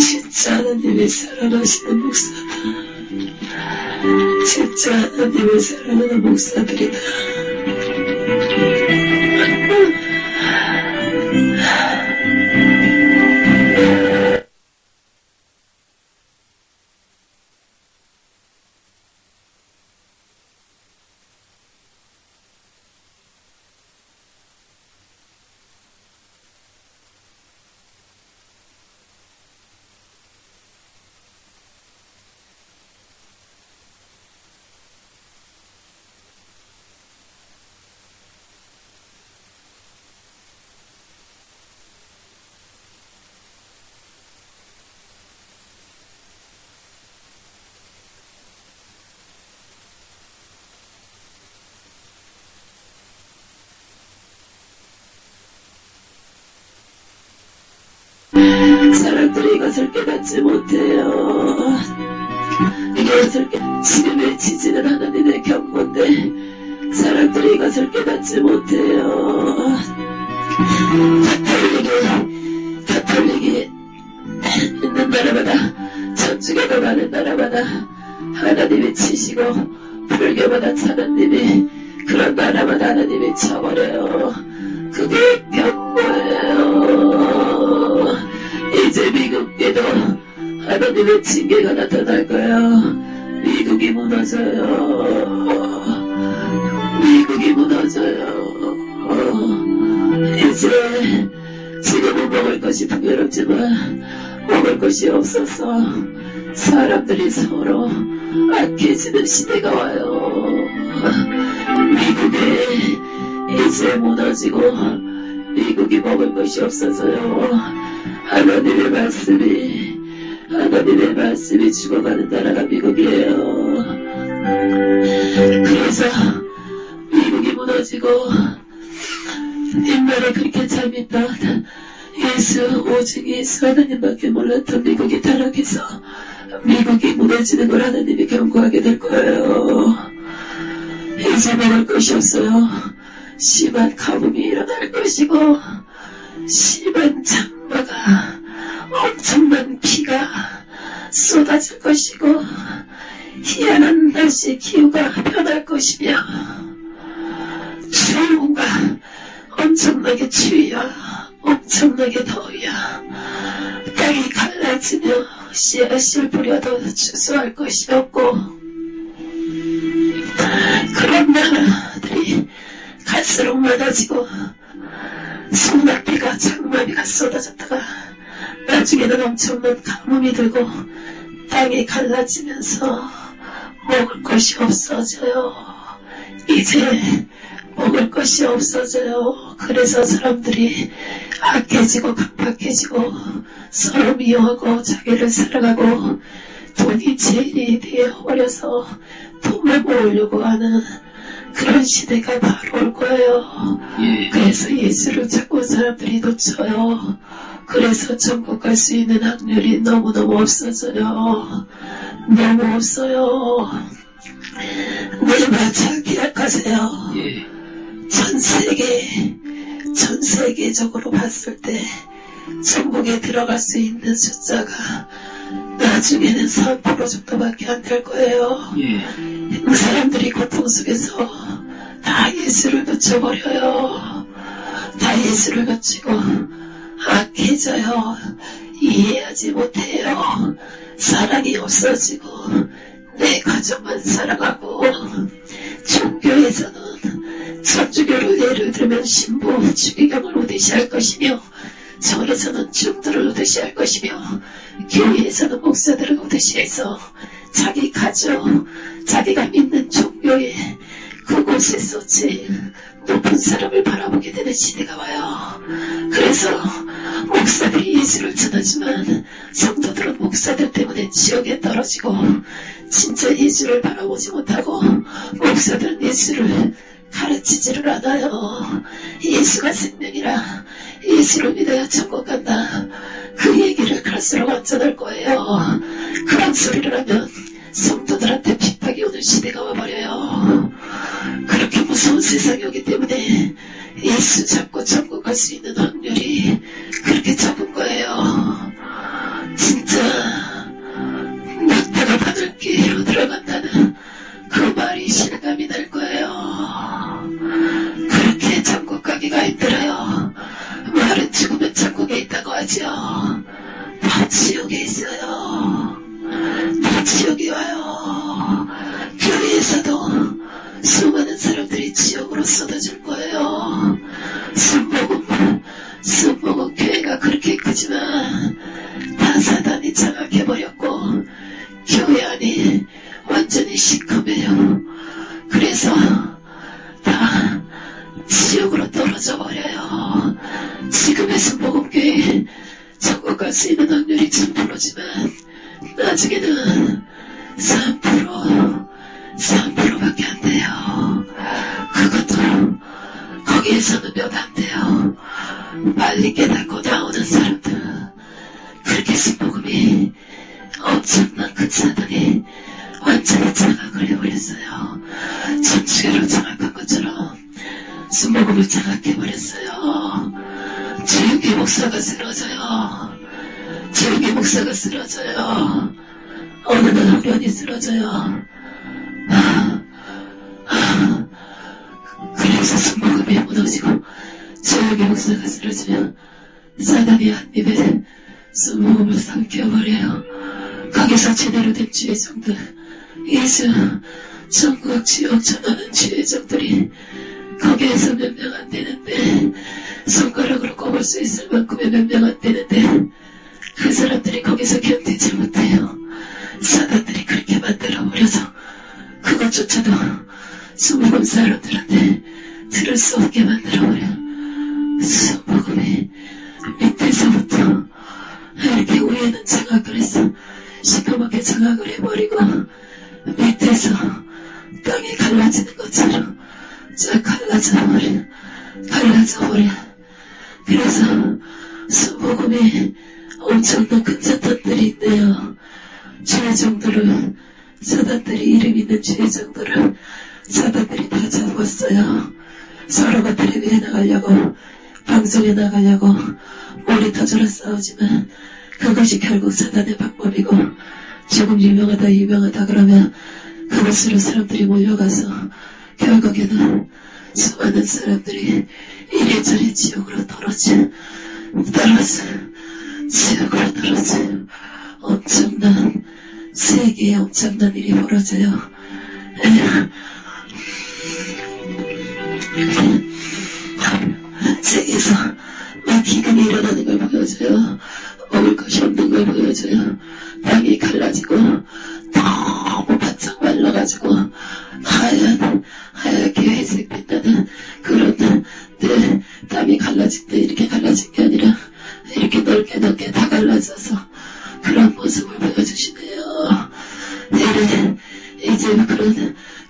Speaker 9: 진짜 하나님이 사랑하시는 목사다. 진짜 하나님을 사랑하는 목사들이다. 사람들이 이것을 깨닫지 못해요. 이것을 지금의 지지는 하나님의 경고인데 사람들이 이것을 깨닫지 못해요. 다 털리기 있는 나라마다, 천주교가 많은 나라마다 하나님이 치시고 불교마다 하나님이, 그런 나라마다 하나님이 쳐버려요. 그게 경고예요. 이제 미국에도 하나님의 징계가 나타날 거예요. 미국이 무너져요. 이제 지금은 먹을 것이 풍요롭지만 먹을 것이 없어서 사람들이 서로 악해지는 시대가 와요. 미국에 이제 무너지고 미국이 먹을 것이 없어서요. 하나님의 말씀이 죽어가는 나라가 미국이에요. 그래서 미국이 무너지고 옛날에 그렇게 잘 믿던 예수, 오직 예수 하나님밖에 몰랐던 미국이 타락해서 미국이 무너지는 걸 하나님이 경고하게 될 거예요. 이제 먹을 것이 없어요. 심한 가뭄이 일어날 것이고 심한 장마가 엄청난 비가 쏟아질 것이고 희한한 날씨 기후가 변할 것이며 추운가 엄청나게 추위야 엄청나게 더위야 땅이 갈라지며 씨앗을 뿌려도 추수할 것이 없고 그런 나라들이 갈수록 많아지고 소나비가 장마비가 쏟아졌다가 나중에는 엄청난 가뭄이 들고 땅이 갈라지면서 먹을 것이 없어져요. 이제 먹을 것이 없어져요. 그래서 사람들이 악해지고 각박해지고 서로 미워하고 자기를 살아가고 돈이 제일이 되어버려서 돈을 모으려고 하는 그런 시대가 바로 올 거예요. 그래서 예수를 찾고 사람들이 놓쳐요. 그래서 천국 갈 수 있는 확률이 너무너무 없어져요. 너무 없어요. 내 말 잘 기억하세요. 전 세계적으로 봤을 때 천국에 들어갈 수 있는 숫자가 나중에는 3% 정도밖에 안 될 거예요. 사람들이 고통 속에서 다 예수를 놓쳐버려요. 다 예수를 놓치고 악해져요. 이해하지 못해요. 사랑이 없어지고 내 가족만 사랑하고 종교에서는 천주교를 예를 들면 신부 주기경을 의대시할 것이며 절에서는 중들을 의대시할 것이며 교회에서는 목사들을 의대시해서 자기 가족, 자기가 믿는 종교에 그곳에서 제일 높은 사람을 바라보게 되는 시대가 와요. 그래서 목사들이 예수를 전하지만 성도들은 목사들 때문에 지옥에 떨어지고 진짜 예수를 바라보지 못하고 목사들은 예수를 가르치지를 않아요. 예수가 생명이라 예수를 믿어야 천국 간다. 그 얘기를 갈수록 완전할 거예요. 그런 소리를 하면 성도들한테 핍박이 오는 시대가 와버려요. 그렇게 무서운 세상이 오기 때문에 예수 잡고 천국 갈 수 있는 확률이 그렇게 적은 거예요. 진짜 낙타가 바늘길로 들어간다는 그 말이 실감이 날 거예요. 그렇게 천국 가기가 힘들어요. 말은 죽으면 천국에 있다고 하죠. 다 지옥에 있어요. 다 지옥에 와요. 교회에서도 수많은 사람들이 지옥으로 쏟아질 거예요. 순복음 교회가 그렇게 크지만 다 사단이 장악해버렸고 교회 안이 완전히 시커매요. 그래서 다 지옥으로 떨어져 버려요. 지금의 순복음교회 천국 갈 수 있는 확률이 1000%지만 나중에는 3%밖에 안 돼요. 그것도 거기에서는 몇 안 돼요. 빨리 깨닫고 나오는 사람들. 그렇게 순복음이 엄청난 큰 사단이 완전히 장악을 해버렸어요. 천주교를 장악한 것처럼 순복음을 장악해버렸어요. 조용히 목사가 쓰러져요. 조용히 목사가 쓰러져요. 어느 날 후련히 쓰러져요. 그래서 순복음이 무너지고 조용히 목사가 쓰러지면 사단이 한 입에 순복음을 삼켜버려요. 거기서 제대로 된 주의종들, 예수, 천국, 지옥 전하는 주의종들이 거기에서 몇 명 안 되는데 손가락으로 꼽을 수 있을 만큼의 몇 명 안 되는데 그 사람들이 거기서 견디지 못해요. 사단들이 그렇게 만들어버려서 그것조차도 순복음 사람들한테 들을 수 없게 만들어버려. 순복음이 밑에서부터 이렇게 위에는 장악을 해서 시커멓게 장악을 해버리고 밑에서 땅이 갈라지는 것처럼 쫙 갈라져버려. 그래서 순복음이 엄청난 큰 사탄들이 있대요. 죄 정도로 사단들이 이름 있는 죄 정도로 사단들이 다 잡았어요. 서로가 텔레비에 나가려고 방송에 나가려고 머리 터져라 싸우지만 그것이 결국 사단의 방법이고 조금 유명하다 그러면 그것으로 사람들이 몰려가서 결국에는 수많은 사람들이 이래저래 지옥으로 떨어져 지옥으로 떨어져 엄청난 세계에 엄청난 일이 벌어져요. 세계에서 막 기근이 일어나는 걸 보여줘요. 먹을 것이 없는 걸 보여줘요. 땅이 갈라지고 너무 바짝 말라가지고 하얗게 회색 빛나는 그런 땅이 갈라질 때 이렇게 갈라진 게 아니라 이렇게 넓게 다 갈라져서 그런 모습을 보여주시네요. 내일은 이제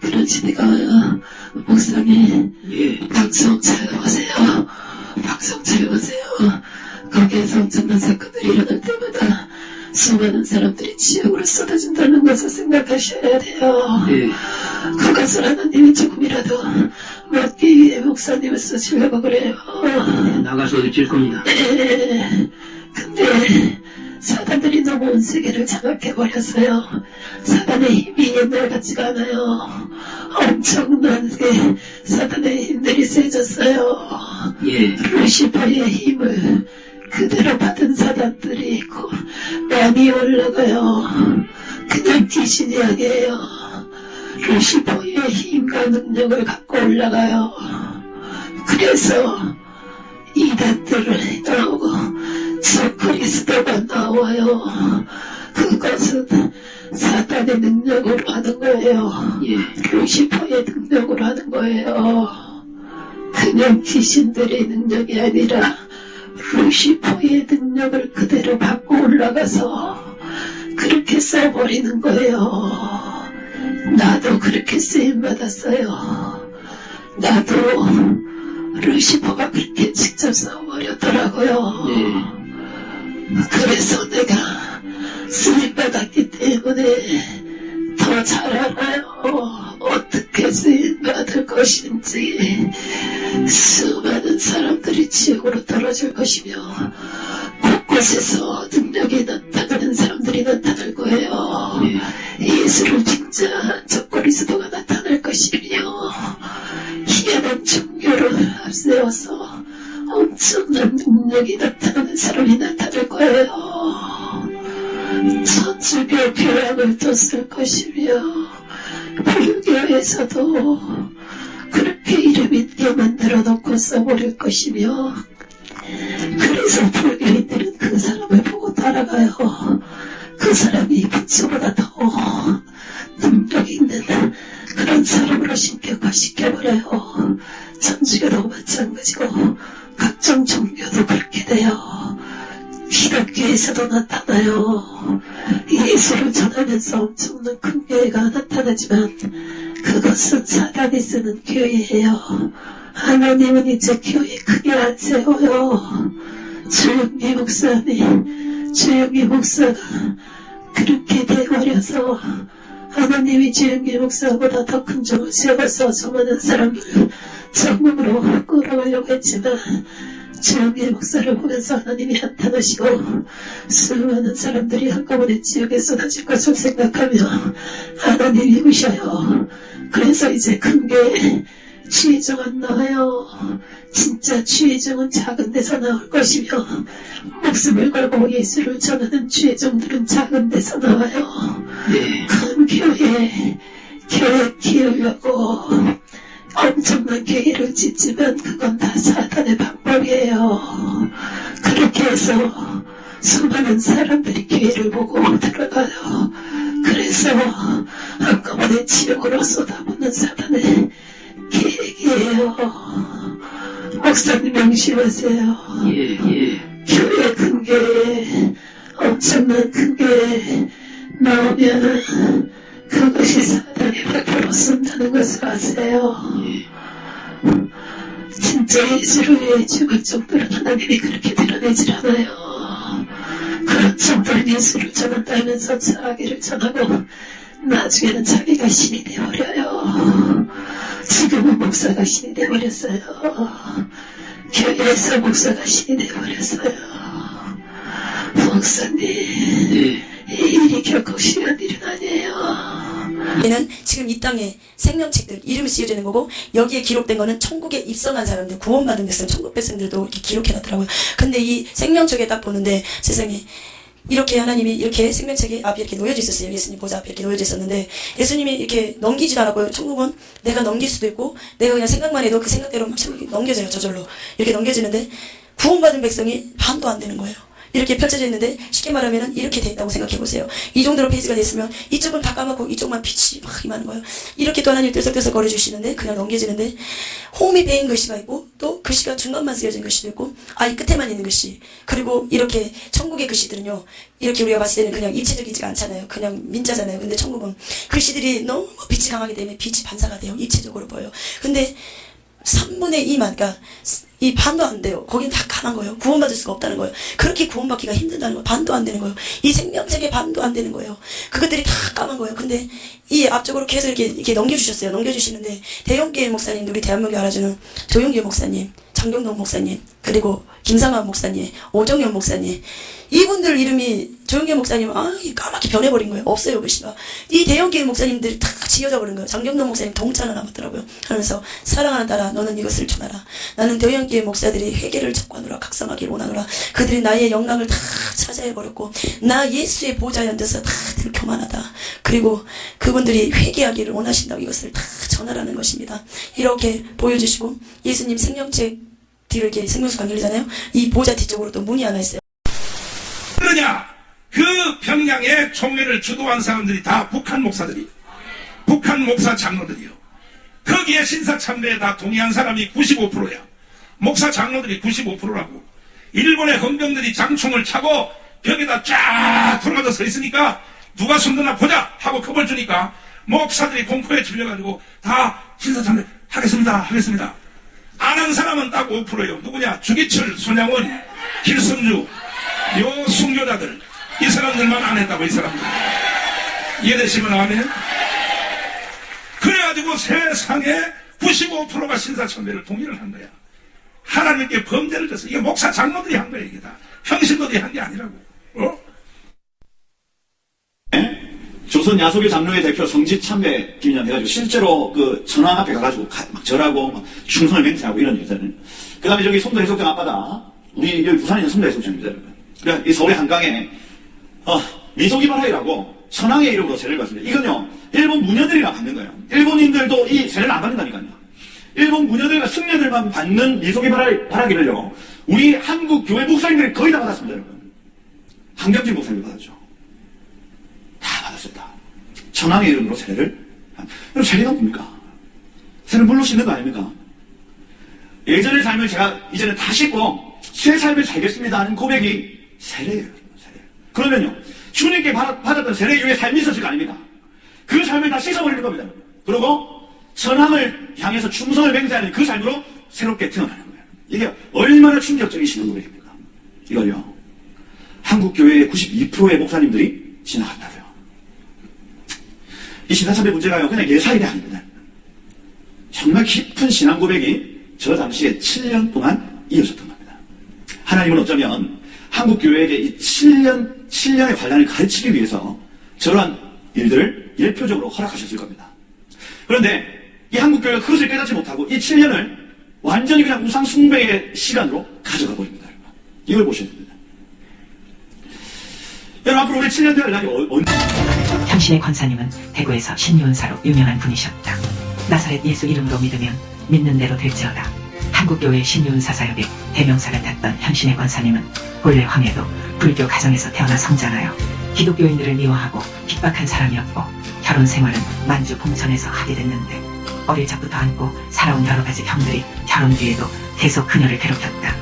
Speaker 9: 그런 시대가 와요. 목사님, 방송 잘 보세요. 방송 잘 보세요. 거기에서 엄청난 사건들이 일어날 때마다 수많은 사람들이 지옥으로 쏟아진다는 것을 생각하셔야 돼요. 그것을 하나님이 조금이라도 막기 위해 목사님을 쓰시려고 그래요.
Speaker 10: 나가서 어딜 겁니다.
Speaker 9: 근데 사단들이 너무 온 세계를 장악해버렸어요. 사단의 힘이 옛날 같지가 않아요. 엄청나게 사단의 힘들이 세졌어요. 루시퍼의 힘을 그대로 받은 사단들이 있고 많이 올라가요. 그냥 귀신이 아니에요. 루시퍼의 힘과 능력을 갖고 올라가요. 그래서 이단들을 나오고 저 그리스도가 나와요. 그것은 사단의 능력으로 하는 거예요. 루시퍼의 능력으로 하는 거예요. 그냥 귀신들의 능력이 아니라 루시퍼의 능력을 그대로 받고 올라가서 그렇게 써버리는 거예요. 나도 그렇게 쓰임받았어요. 나도 루시퍼가 그렇게 직접 써버렸더라고요. 그래서 내가 쓰임받았기 때문에 더 잘 알아요. 어떻게 쓰임받을 것인지. 수많은 사람들이 지옥으로 떨어질 것이며 곳곳에서 능력이 나타나는 사람들이 나타날 거예요. 예수를 칭찬한 저 그리스도가 나타날 것이며 희한한 종교를 앞세워서 엄청난 능력이 나타나는 사람이 나타날 거예요. 천주교 교양을 떴을 것이며 불교에서도 그렇게 이름 있게 만들어 놓고 써버릴 것이며 그래서 불교인들은 그 사람을 보고 따라가요. 그 사람이 부처보다 더 능력 있는 그런 사람으로 신격화시켜버려요. 천주교도 마찬가지고 각종 종교도 그렇게 돼요. 기독교에서도 나타나요. 예수를 전하면서 엄청난 큰 교회가 나타나지만 그것은 사단이 쓰는 교회예요. 하나님은 이제 교회 크게 안 세워요. 주영미 목사가 그렇게 돼버려서 하나님이 주영미 목사보다 더 큰 종을 세워서 수많은 사람을 천국으로 끌어가려고 했지만 주영미 목사를 보면서 하나님이 나타나시고 수많은 사람들이 한꺼번에 지옥에 쏟아질 것을 생각하며 하나님이 우셔요. 그래서 이제 큰 게 취의종 안 나와요. 진짜 취의종은 작은 데서 나올 것이며 목숨을 걸고 예수를 전하는 취의종들은 작은 데서 나와요. 큰 교회 키우려고 엄청난 교회를 짓지만 그건 다 사단의 방법이에요. 그렇게 해서 수많은 사람들이 교회를 보고 들어가요. 그래서 한꺼번에 지옥으로 쏟아붓는 사단의 계획이에요. 목사님 명심하세요. 교회 큰 교회, 엄청난 큰 교회 나오면 그것이 사단이 100% 쓴다는 것을 아세요. 진짜 예수를 위해 죽을 정도로 하나님이 그렇게 드러내질 않아요. 그런 정말 예수를 전한다면서 자기를 전하고 나중에는 자기가 신이 되어버려요. 지금은 목사가 신이 되어버렸어요. 교회에서 목사가 신이 되어버렸어요. 목사님, 이 일이 결코 쉬운 일은 아니에요.
Speaker 11: 얘는 지금 이 땅에 생명책들 이름이 쓰여지는 거고, 여기에 기록된 거는 천국에 입성한 사람들, 구원받은 백성, 천국 백성들도 이렇게 기록해놨더라고요. 근데 이 생명책에 딱 보는데 세상에 이렇게 하나님이 이렇게 생명책이 앞에 이렇게 놓여져 있었어요. 예수님 보좌 앞에 이렇게 놓여져 있었는데 예수님이 이렇게 넘기지도 않았고요. 천국은 내가 넘길 수도 있고 내가 그냥 생각만 해도 그 생각대로 막 넘겨져요. 저절로 이렇게 넘겨지는데 구원받은 백성이 반도 안 되는 거예요. 이렇게 펼쳐져 있는데 쉽게 말하면 이렇게 돼 있다고 생각해 보세요. 이 정도로 페이지가 됐으면 이쪽은 다 까맣고 이쪽만 빛이 막 임하는 거예요. 이렇게 또 하나님 들썩들썩 거려주시는데 그냥 넘겨지는데 홈이 베인 글씨가 있고 또 글씨가 중간만 쓰여진 글씨도 있고 이 끝에만 있는 글씨, 그리고 이렇게 천국의 글씨들은요 이렇게 우리가 봤을 때는 그냥 입체적이지가 않잖아요. 그냥 민자잖아요. 근데 천국은 글씨들이 너무 빛이 강하기 때문에 빛이 반사가 돼요. 입체적으로 보여요. 근데 3분의 2만, 그러니까 이 반도 안 돼요. 거긴 다 까만 거예요. 구원받을 수가 없다는 거예요. 그렇게 구원받기가 힘들다는 거예요. 반도 안 되는 거예요. 이 생명책의 반도 안 되는 거예요. 그것들이 다 까만 거예요. 근데 이 앞쪽으로 계속 이렇게 넘겨주셨어요. 넘겨주시는데 대형교회 목사님, 우리 대한민국에 알아주는 조용길 목사님, 장경동 목사님, 그리고 김상환 목사님, 오정현 목사님, 이분들 이름이 조용길 목사님 까맣게 변해버린 거예요. 없어요 글씨가. 이 대형교회 목사님들이 다 지어져 버린 거예요. 장경동 목사님 동자는 남았더라고요. 하면서 사랑하는 딸아 너는 이것을 전하라. 나는 대형교회 목사들이 회개를 촉구하노라. 각성하기를 원하노라. 그들이 나의 영광을 다 차지해버렸고 나 예수의 보좌에 앉아서 다들 교만하다. 그리고 그분들이 회개하기를 원하신다고 이것을 다 전하라는 것입니다. 이렇게 보여주시고 예수님 생명책 뒤를 이렇게 생명수 관계잖아요. 이 보좌 뒤쪽으로 또 문이 하나 있어요.
Speaker 12: 그러냐? 그 평양의 총회를 주도한 사람들이 다 북한 목사들이요. 북한 목사 장로들이요. 거기에 신사참배에 다 동의한 사람이 95%야. 목사 장로들이 95%라고. 일본의 헌병들이 장총을 차고 벽에다 쫙 돌아가서 서 있으니까 누가 손드나 보자 하고 겁을 주니까 목사들이 공포에 질려가지고 다 신사참배 하겠습니다. 안 한 사람은 딱 5%예요. 누구냐? 주기철, 손양원, 길성주, 요 순교자들, 이 사람들만 안 했다고. 이 사람들 이해되시면 아멘. 그래가지고 세상에 95%가 신사참배를 동의를 한 거야. 하나님께 범죄를 졌어. 이게 목사 장로들이 한 거야. 이게 다 형신들이 한 게 아니라고.
Speaker 8: 조선 야소교 장로회 대표 성지참배 기념 해가지고 실제로 그 전황 앞에 가가지고 막 절하고 막 충성을 맹세하고 이런 일들을. 그 다음에 저기 송도 해수욕장 앞바다, 우리 여기 부산에 있는 송도 해수욕장입니다, 여러분. 그러니까 이 서울의 한강에 미소기바라이라고 천황의 이름으로 세례를 받습니다. 이건요 일본 무녀들이나 받는 거예요. 일본인들도 이 세례를 안 받는다니까요. 일본 무녀들과 승려들만 받는 미소기바라기를요 우리 한국 교회 목사님들이 거의 다 받았습니다, 여러분. 한경진 목사님 받았죠. 다 받았습니다. 천황의 이름으로 세례를. 그럼 세례가 뭡니까? 세례는 물로 씻는 거 아닙니까? 예전의 삶을 제가 이제는 다 씻고 새 삶을 살겠습니다 하는 고백이 세례예요. 세례. 그러면요 주님께 받았던 세례 이후에 삶이 있었을 거 아닙니까? 그 삶을 다 씻어버리는 겁니다. 그리고 천황을 향해서 충성을 맹세하는 그 삶으로 새롭게 태어나는 거예요. 이게 얼마나 충격적인 신앙고백입니까? 이걸요 한국 교회의 92%의 목사님들이 지나갔다고요. 이 신사참배 문제가요 그냥 예사일이 아닙니다. 정말 깊은 신앙 고백이 저 당시에 7년 동안 이어졌던 겁니다. 하나님은 어쩌면 한국 교회에게 이 7년의 관란을 가르치기 위해서 저러한 일들을 일표적으로 허락하셨을 겁니다. 그런데 이 한국 교회가 그것을 깨닫지 못하고 이 7년을 완전히 그냥 우상 숭배의 시간으로 가져가 버립니다. 이걸 보셔야 됩니다. 여러분 앞으로 우리 7년 될 날이 언제?
Speaker 13: 당신의 권사님은 대구에서 신유은사로 유명한 분이셨다. 나사렛 예수 이름으로 믿으면 믿는 대로 될지어다. 한국교회 신유은사 사역의 대명사를 탔던 현신의 권사님은 본래 황해도 불교 가정에서 태어나 성장하여 기독교인들을 미워하고 핍박한 사람이었고 결혼 생활은 만주 봉천에서 하게 됐는데 어릴 적부터 안고 살아온 여러 가지 형들이 결혼 뒤에도 계속 그녀를 괴롭혔다.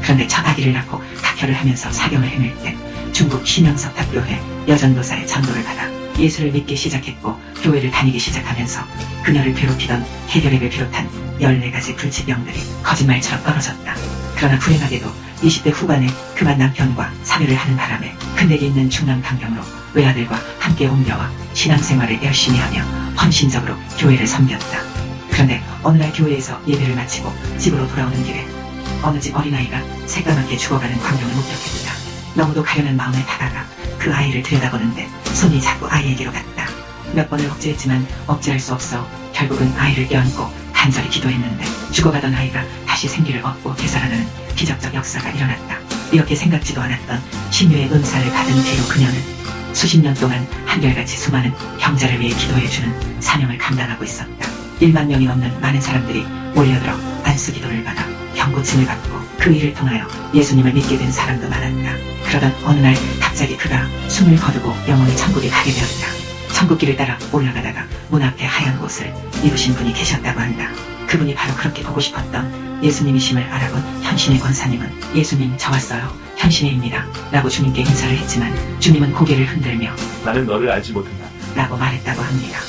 Speaker 13: 그런데 첫 아기를 낳고 각혈을 하면서 사경을 헤맬 때 중국 신영석탑교회 여전도사의 전도를 받아 예수를 믿기 시작했고 교회를 다니기 시작하면서 그녀를 괴롭히던 해결액을 비롯한 14가지 불치병들이 거짓말처럼 떨어졌다. 그러나 불행하게도 20대 후반에 그만 남편과 사별을 하는 바람에 근대에 있는 충남 강경으로 외아들과 함께 옮겨와 신앙생활을 열심히 하며 헌신적으로 교회를 섬겼다. 그런데 어느 날 교회에서 예배를 마치고 집으로 돌아오는 길에 어느 집 어린아이가 새까맣게 죽어가는 광경을 목격했다. 너무도 가련한 마음에 다가가 그 아이를 들여다보는데 손이 자꾸 아이에게로 갔다. 몇 번을 억제했지만 억제할 수 없어 결국은 아이를 껴안고 간절히 기도했는데 죽어가던 아이가 다시 생기를 얻고 되살아나는 기적적 역사가 일어났다. 이렇게 생각지도 않았던 신유의 은사를 받은 뒤로 그녀는 수십 년 동안 한결같이 수많은 형제를 위해 기도해주는 사명을 감당하고 있었다. 1만 명이 넘는 많은 사람들이 몰려들어 안수기도를 받아 병고침을 받고 그 일을 통하여 예수님을 믿게 된 사람도 많았다. 그러던 어느 날 갑자기 그가 숨을 거두고 영원히 천국에 가게 되었다. 천국길을 따라 올라가다가 문 앞에 하얀 옷을 입으신 분이 계셨다고 한다. 그분이 바로 그렇게 보고 싶었던 예수님이심을 알아본 현신의 권사님은 예수님 저 왔어요. 현신의입니다. 라고 주님께 인사를 했지만 주님은 고개를 흔들며
Speaker 14: 나는 너를 알지 못한다.
Speaker 13: 라고 말했다고 합니다.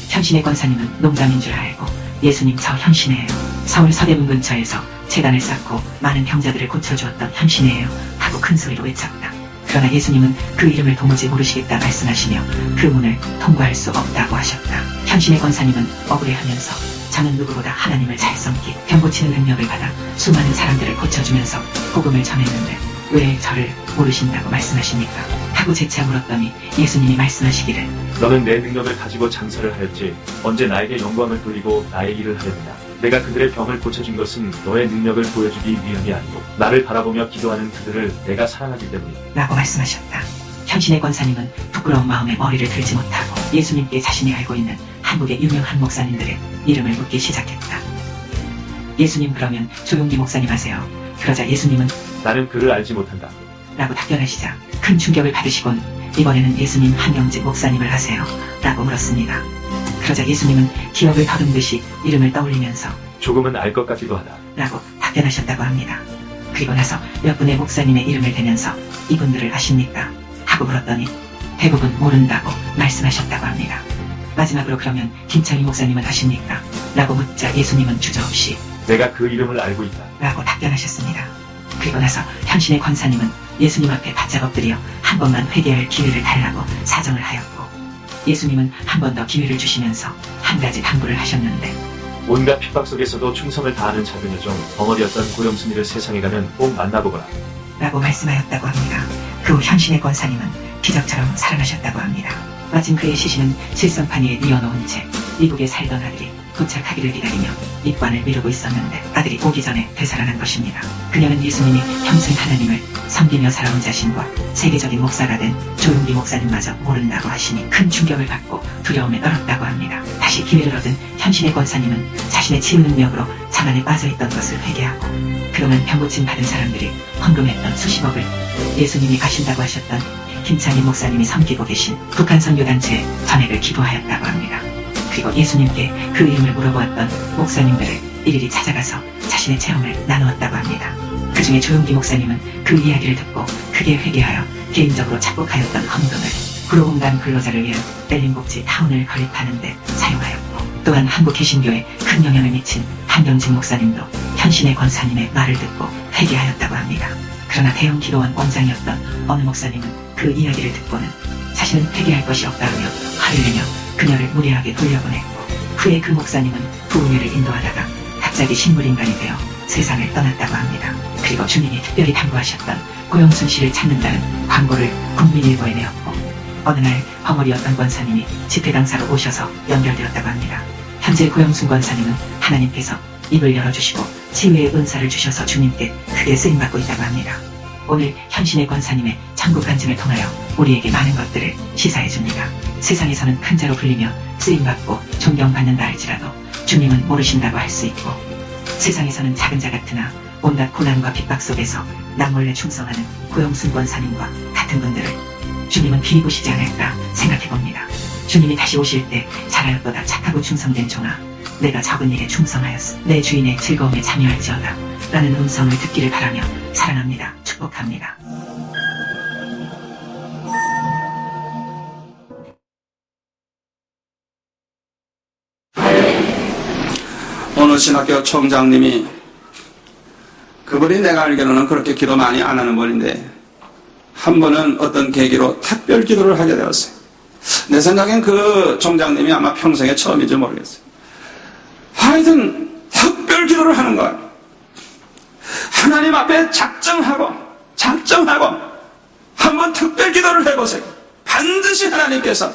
Speaker 13: 현신의 권사님은 농담인 줄 알고 예수님 저 현신이에요. 서울 서대문 근처에서 재단을 쌓고 많은 병자들을 고쳐주었던 현신이에요. 하고 큰 소리로 외쳤다. 그러나 예수님은 그 이름을 도무지 모르시겠다 말씀하시며 그 문을 통과할 수 없다고 하셨다. 현신의 권사님은 억울해하면서 저는 누구보다 하나님을 잘 섬기 병 고치는 능력을 받아 수많은 사람들을 고쳐주면서 복음을 전했는데 왜 저를 모르신다고 말씀하십니까? 하고 재차 물었더니 예수님이 말씀하시기를
Speaker 14: 너는 내 능력을 가지고 장사를 하였지 언제 나에게 영광을 돌리고 나의 일을 하려느냐. 내가 그들의 병을 고쳐준 것은 너의 능력을 보여주기 위함이 아니고 나를 바라보며 기도하는 그들을 내가 사랑하기 때문이다.
Speaker 13: 라고 말씀하셨다. 현신의 권사님은 부끄러운 마음에 머리를 들지 못하고 예수님께 자신이 알고 있는 한국의 유명한 목사님들의 이름을 묻기 시작했다. 예수님 그러면 조용기 목사님 아세요? 그러자 예수님은
Speaker 14: 나는 그를 알지 못한다.
Speaker 13: 라고 답변하시자 큰 충격을 받으시곤 이번에는 예수님 한경직 목사님을 아세요? 라고 물었습니다. 그러자 예수님은 기억을 더듬듯이 이름을 떠올리면서
Speaker 14: 조금은 알 것 같기도 하다.
Speaker 13: 라고 답변하셨다고 합니다. 그리고 나서 몇 분의 목사님의 이름을 대면서 이분들을 아십니까? 하고 물었더니 대부분 모른다고 말씀하셨다고 합니다. 마지막으로 그러면 김창희 목사님은 아십니까? 라고 묻자 예수님은 주저없이
Speaker 14: 내가 그 이름을 알고 있다.
Speaker 13: 라고 답변하셨습니다. 그리고 나서 현신의 권사님은 예수님 앞에 바짝 엎드려 한 번만 회개할 기회를 달라고 사정을 하였고 예수님은 한 번 더 기회를 주시면서 한 가지 당부를 하셨는데
Speaker 14: 온갖 핍박 속에서도 충성을 다하는 작은 여종 벙어리였던 고영순이를 세상에 가면 꼭 만나보거라.
Speaker 13: 라고 말씀하였다고 합니다. 그 후 현신의 권사님은 기적처럼 살아나셨다고 합니다. 마침 그의 시신은 질성판 위에 뉘어놓은 채 미국에 살던 아들이 도착하기를 기다리며 입관을 미루고 있었는데 아들이 오기 전에 되살아난 것입니다. 그녀는 예수님이 평생 하나님을 섬기며 살아온 자신과 세계적인 목사가 된 조용기 목사님마저 모른다고 하시니 큰 충격을 받고 두려움에 떨었다고 합니다. 다시 기회를 얻은 현신의 권사님은 자신의 치유 능력으로 자만에 빠져있던 것을 회개하고 그동안 병고침 받은 사람들이 헌금했던 수십억을 예수님이 가신다고 하셨던 김창희 목사님이 섬기고 계신 북한 선교단체에 전액을 기도하였다고 합니다. 그리고 예수님께 그 이름을 물어보았던 목사님들을 일일이 찾아가서 자신의 체험을 나누었다고 합니다. 그 중에 조용기 목사님은 그 이야기를 듣고 크게 회개하여 개인적으로 착복하였던 헌금을 구로공단 근로자를 위한 벨링복지 타운을 건립하는 데 사용하였고 또한 한국 개신교에 큰 영향을 미친 한경직 목사님도 현신의 권사님의 말을 듣고 회개하였다고 합니다. 그러나 대형 기도원 원장이었던 어느 목사님은 그 이야기를 듣고는 자신은 회개할 것이 없다며 화를 내며 그녀를 무리하게 돌려보냈고 후에 그 목사님은 부흥회를 인도하다가 갑자기 식물인간이 되어 세상을 떠났다고 합니다. 그리고 주님이 특별히 당부하셨던 고영순 씨를 찾는다는 광고를 국민일보에 내었고 어느 날 벙어리였던 권사님이 집회 강사로 오셔서 연결되었다고 합니다. 현재 고영순 권사님은 하나님께서 입을 열어주시고 치유의 은사를 주셔서 주님께 크게 쓰임받고 있다고 합니다. 오늘 현신의 권사님의 천국 간증을 통하여 우리에게 많은 것들을 시사해줍니다. 세상에서는 큰 자로 불리며 쓰임받고 존경받는다 할지라도 주님은 모르신다고 할 수 있고 세상에서는 작은 자 같으나 온갖 고난과 핍박 속에서 남몰래 충성하는 고영순 권사님과 같은 분들을 주님은 귀히 보시지 않을까 생각해봅니다. 주님이 다시 오실 때 잘하였도다 착하고 충성된 종아 내가 적은 일에 충성하였으 내 주인의 즐거움에 참여할지어다 라는 음성을 듣기를 바라며 사랑합니다. 축복합니다.
Speaker 15: 어느 신학교 총장님이 그분이 내가 알기로는 그렇게 기도 많이 안 하는 분인데 한 번은 어떤 계기로 특별 기도를 하게 되었어요. 내 생각엔 그 총장님이 아마 평생에 처음인지 모르겠어요. 하여튼 특별 기도를 하는 거예요. 하나님 앞에 작정하고 한번 특별 기도를 해보세요. 반드시 하나님께서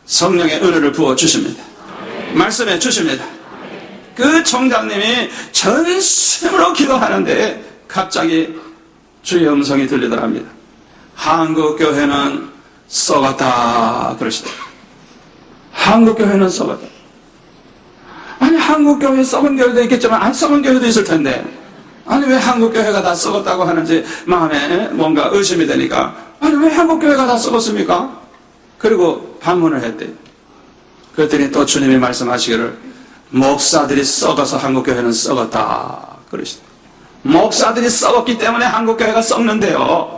Speaker 15: 성령의 은혜를 부어주십니다. 말씀해 주십니다. 그 총장님이 전심으로 기도하는데 갑자기 주의 음성이 들리더랍니다. 한국교회는 썩었다 그러시더라고요. 한국교회는 썩었다. 아니 한국교회 썩은 교회도 있겠지만 안 썩은 교회도 있을 텐데 아니 왜 한국교회가 다 썩었다고 하는지 마음에 뭔가 의심이 되니까 아니 왜 한국교회가 다 썩었습니까? 그리고 반문을 했대요. 그랬더니 또 주님이 말씀하시기를 목사들이 썩어서 한국교회는 썩었다 그러시더라고요. 목사들이 썩었기 때문에 한국교회가 썩는데요.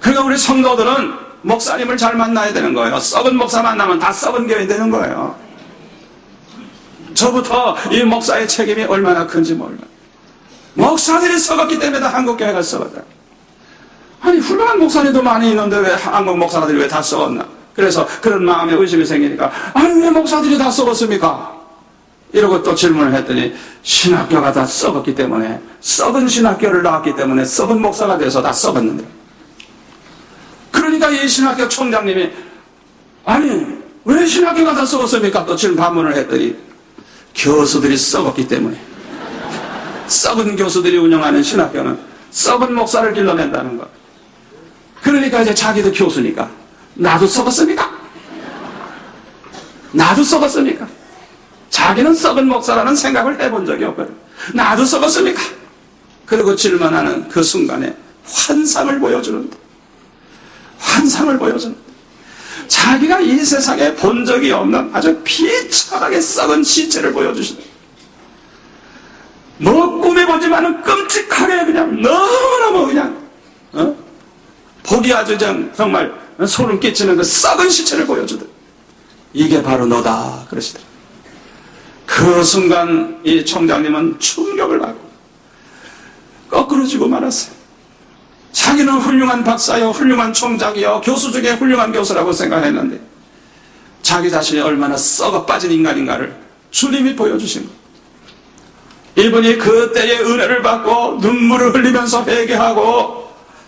Speaker 15: 그러니까 우리 성도들은 목사님을 잘 만나야 되는 거예요. 썩은 목사 만나면 다 썩은 교회 되는 거예요. 저부터 이 목사의 책임이 얼마나 큰지 몰라요. 목사들이 썩었기 때문에 다 한국교회가 썩었다. 아니 훌륭한 목사님도 많이 있는데 왜 한국 목사들이 왜 다 썩었나? 그래서 그런 마음에 의심이 생기니까 아니 왜 목사들이 다 썩었습니까? 이러고 또 질문을 했더니 신학교가 다 썩었기 때문에 썩은 신학교를 나왔기 때문에 썩은 목사가 돼서 다 썩었는데 그러니까 이 신학교 총장님이 아니 왜 신학교가 다 썩었습니까? 또 지금 반문을 했더니 교수들이 썩었기 때문에 썩은 교수들이 운영하는 신학교는 썩은 목사를 길러낸다는 것. 그러니까 이제 자기도 교수니까 나도 썩었습니까? 나도 썩었습니까? 자기는 썩은 목사라는 생각을 해본 적이 없거든. 나도 썩었습니까? 그리고 질문하는 그 순간에 환상을 보여주는데 환상을 보여주는데 자기가 이 세상에 본 적이 없는 아주 비참하게 썩은 시체를 보여주신다. 뭐 꿈에 보지만은 끔찍하게 그냥 너무너무 그냥 보기 아주 정말 소름 끼치는 그 썩은 시체를 보여주다. 이게 바로 너다 그러시더라. 그 순간 이 총장님은 충격을 받고 거꾸로 지고 말았어요. 자기는 훌륭한 박사요, 훌륭한 총장이요, 교수 중에 훌륭한 교수라고 생각했는데 자기 자신이 얼마나 썩어 빠진 인간인가를 주님이 보여주신 거예요. 이분이 그때의 은혜를 받고 눈물을 흘리면서 회개하고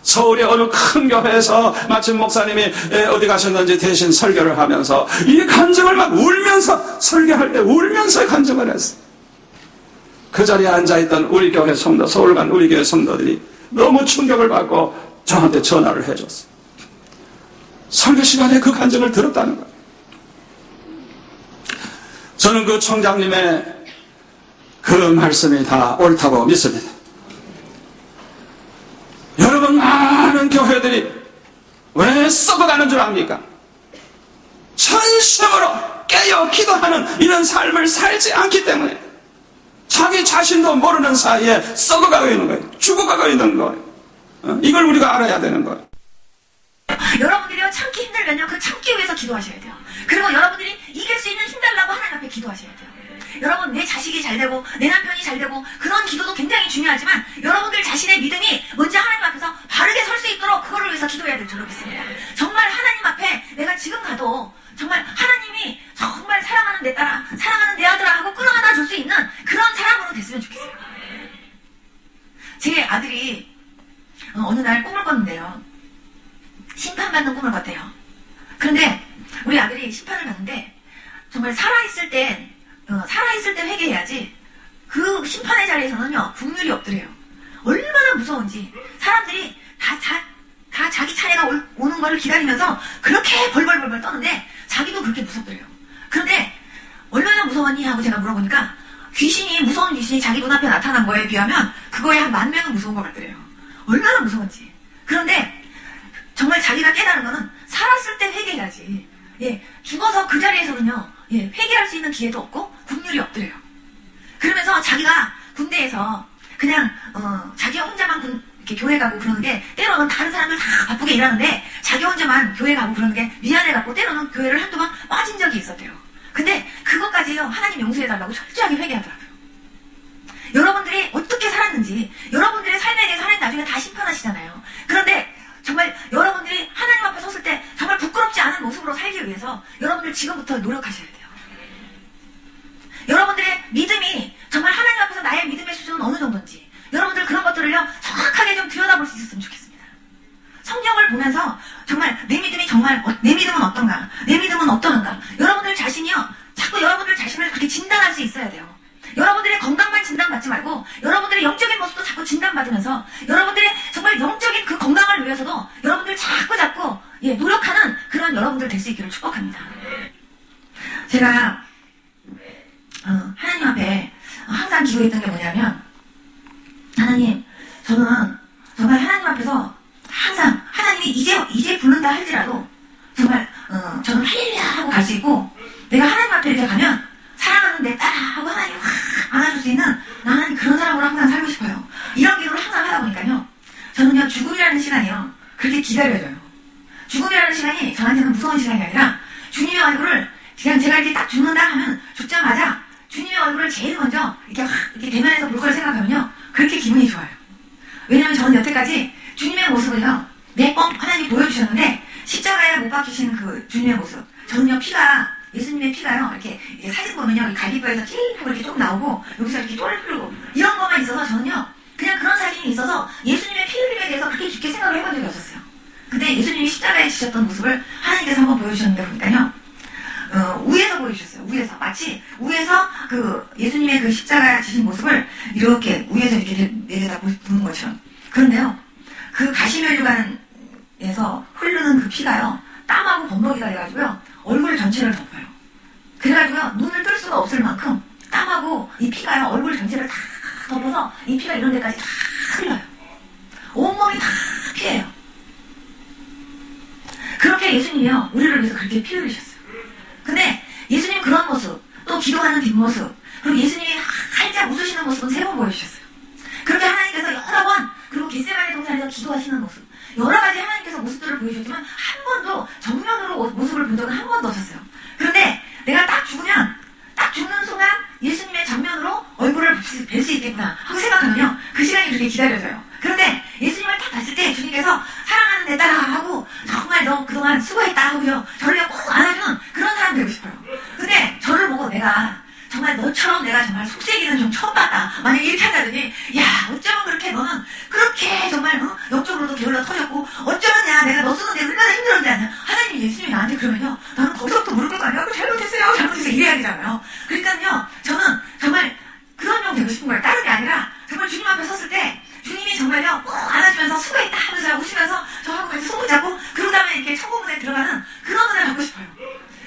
Speaker 15: 서울의 어느 큰 교회에서 마침 목사님이 어디 가셨는지 대신 설교를 하면서 이 간증을 막 울면서 설교할 때 울면서 간증을 했어요. 그 자리에 앉아있던 우리 교회 성도, 서울간 우리 교회 성도들이 너무 충격을 받고 저한테 전화를 해줬어요. 설교 시간에 그 간증을 들었다는 거예요. 저는 그 총장님의 그 말씀이 다 옳다고 믿습니다. 여러분 많은 교회들이 왜 썩어가는 줄 압니까? 전심으로 깨어 기도하는 이런 삶을 살지 않기 때문에 자기 자신도 모르는 사이에 썩어가고 있는 거예요. 죽어가고 있는 거예요. 이걸 우리가 알아야 되는 거예요.
Speaker 16: 여러분들이요 참기 힘들면요 그 참기 위해서 기도하셔야 돼요. 그리고 여러분들이 이길 수 있는 힘 달라고 하나님 앞에 기도하셔야 돼요. 여러분 내 자식이 잘 되고 내 남편이 잘 되고 그런 기도도 굉장히 중요하지만 여러분들 자신의 믿음이 먼저 하나님 앞에서 바르게 설 수 있도록 그거를 위해서 기도해야 될 줄로 믿습니다. 정말 하나님 앞에 내가 지금 가도 정말 하나님이 정말 사랑하는 내 딸아 사랑하는 내 아들아 하고 끌어안아 줄 수 있는 그런 사람으로 됐으면 좋겠어요. 제 아들이 어느 날 꿈을 꿨는데요. 심판받는 꿈을 꿨대요. 그런데 우리 아들이 심판을 받는데 정말 살아있을 때 회개해야지 그 심판의 자리에서는요 국률이 없더래요. 얼마나 무서운지 사람들이 다 자기 차례가 오는 거를 기다리면서 그렇게 벌벌벌 떠는데 자기도 그렇게 무섭더래요. 그런데 얼마나 무서웠니 하고 제가 물어보니까 무서운 귀신이 자기 눈앞에 나타난 거에 비하면 그거에 한 10,000배는 무서운 것 같더래요. 얼마나 무서운지. 그런데 정말 자기가 깨달은 거는 살았을 때 회개해야지. 죽어서 그 자리에서는요 회개할 수 있는 기회도 없고 국률이 없더래요. 그러면서 자기가 군대에서 그냥 자기 혼자만 이렇게 교회 가고 그러는 게 때로는 다른 사람들 다 바쁘게 일하는데 자기 혼자만 교회 가고 그러는 게 미안해갖고 때로는 교회를 한두 번 빠진 적이 있었대요. 근데 그것까지요 하나님 용서해달라고 철저하게 회개하더라고요. 여러분들이 어떻게 살았는지 여러분들의 삶에 대해서 하나님 나중에 다 심판하시잖아요. 그런데 정말 여러분들이 하나님 앞에 섰을 때 정말 부끄럽지 않은 모습으로 살기 위해서 여러분들 지금부터 노력하셔야 돼요. 여러분들의 믿음이 정말 하나님 앞에서 나의 믿음의 수준은 어느 정도인지 여러분들 그런 것들을요 정확하게 좀 들여다볼 수 있었으면 좋겠습니다. 성경을 보면서 정말 내 믿음이 정말 내 믿음은 어떤가, 내 믿음은 어떠는가, 여러분들 자신이요 자꾸 여러분들 자신을 그렇게 진단할 수 있어야 돼요. 여러분들의 건강만 진단받지 말고 여러분들의 영적인 모습도 자꾸 진단받으면서 여러분들의 정말 영적인 그 건강을 위해서도 여러분들 자꾸 노력하는 그런 여러분들 될 수 있기를 축복합니다. 제가 하나님 앞에 항상 기도했던 게 뭐냐면, 하나님, 저는 정말 하나님 앞에서 항상 하나님이 이제 부른다 할지라도 정말 저는 할렐루야 하고 갈 수 있고, 내가 하나님 앞에 이렇게 가면 사랑하는 내 딸 하고 하나님 확 안아줄 수 있는 나는 그런 사람으로 항상 살고 싶어요. 이런 기도를 항상 하다 보니까요, 저는요 죽음이라는 시간이요 그렇게 기다려져요. 죽음이라는 시간이 저한테는 무서운 시간이 아니라 주님의 얼굴을 그냥 제가 이렇게 딱 죽는다 하면 죽자마자 주님의 얼굴을 제일 먼저 이렇게 대면에서 볼 걸 생각하면요 그렇게 기분이 좋아요. 왜냐면 저는 여태까지 주님의 모습을요 매번 하나님 보여주셨는데, 십자가에 못 박히신 그 주님의 모습, 저는요 예수님의 피가요 이렇게 사진 보면요 갈비뼈에서 찔하고 이렇게 좀 나오고 여기서 이렇게 쫄 흐르고 이런 것만 있어서 저는요 그냥 그런 사진이 있어서 예수님의 피 흘림에 대해서 그렇게 깊게 생각을 해본 적이 없었어요. 근데 예수님이 십자가에 지셨던 모습을 하나님께서 한번 보여주셨는데 보니까요 위에서 보여주셨어요. 위에서 마치 위에서 그 예수님의 그 십자가에 지신 모습을 이렇게 위에서 이렇게 내려다 보는 것처럼. 그런데요 그 가시면류관에서 흐르는 그 피가요 땀하고 범벅이가 돼가지고요 얼굴 전체를 덮어요. 그래가지고요 눈을 뜰 수가 없을 만큼 땀하고 이 피가요 얼굴 전체를 다 덮어서 이 피가 이런 데까지 다 흘러요. 온몸이 다 피예요. 그렇게 예수님이요 우리를 위해서 그렇게 피 흘리셨어요. 근데 예수님 그런 모습, 또 기도하는 뒷모습, 그리고 예수님이 활짝 웃으시는 모습은 3번 보여주셨어요. 그렇게 하나님께서 여러 번, 그리고 겟세마네 동산에서 기도하시는 모습, 여러 가지 하나님께서 모습들을 보여주셨지만 한 번도 정면으로 모습을 본 적은 한 번도 없었어요. 그런데 내가 딱 죽으면, 딱 죽는 순간 예수님의 정면으로 얼굴을 뵐 수 있겠구나 하고 생각하면요 그 시간이 그렇게 기다려져요. 그런데 예수님을 딱 봤을 때 주님께서 사랑하는 내 딸아 하고 정말 너 그동안 수고했다 하고요 저를 꼭 안아주는 그런 사람 되고 싶어요. 근데 저를 보고 내가 정말 너처럼 내가 정말 속세기는 좀 처음 봤다 만약에 이렇게 한다더니, 야 어쩌면 그렇게 너는 그렇게 정말 영적으로도 게을러 터졌고 어쩌면 야 내가 너 쓰는데 얼마나 힘들었는지 아냐. 하나님이 예수님이 나한테 그러면요 나는 거기서부터 무릎 꿇고 아니야 잘못했어요 이래야 되잖아요. 그러니까요 저는 정말 그런 용 되고 싶은 거예요. 다른 게 아니라 정말 주님 앞에 섰을 때 주님이 정말요 꼭 안아주면서 수고했다 하면서 웃으면서 저하고 같이 손 붙잡고 그러고 다음에 이렇게 천국문에 들어가는 그런 은혜를 받고 싶어요.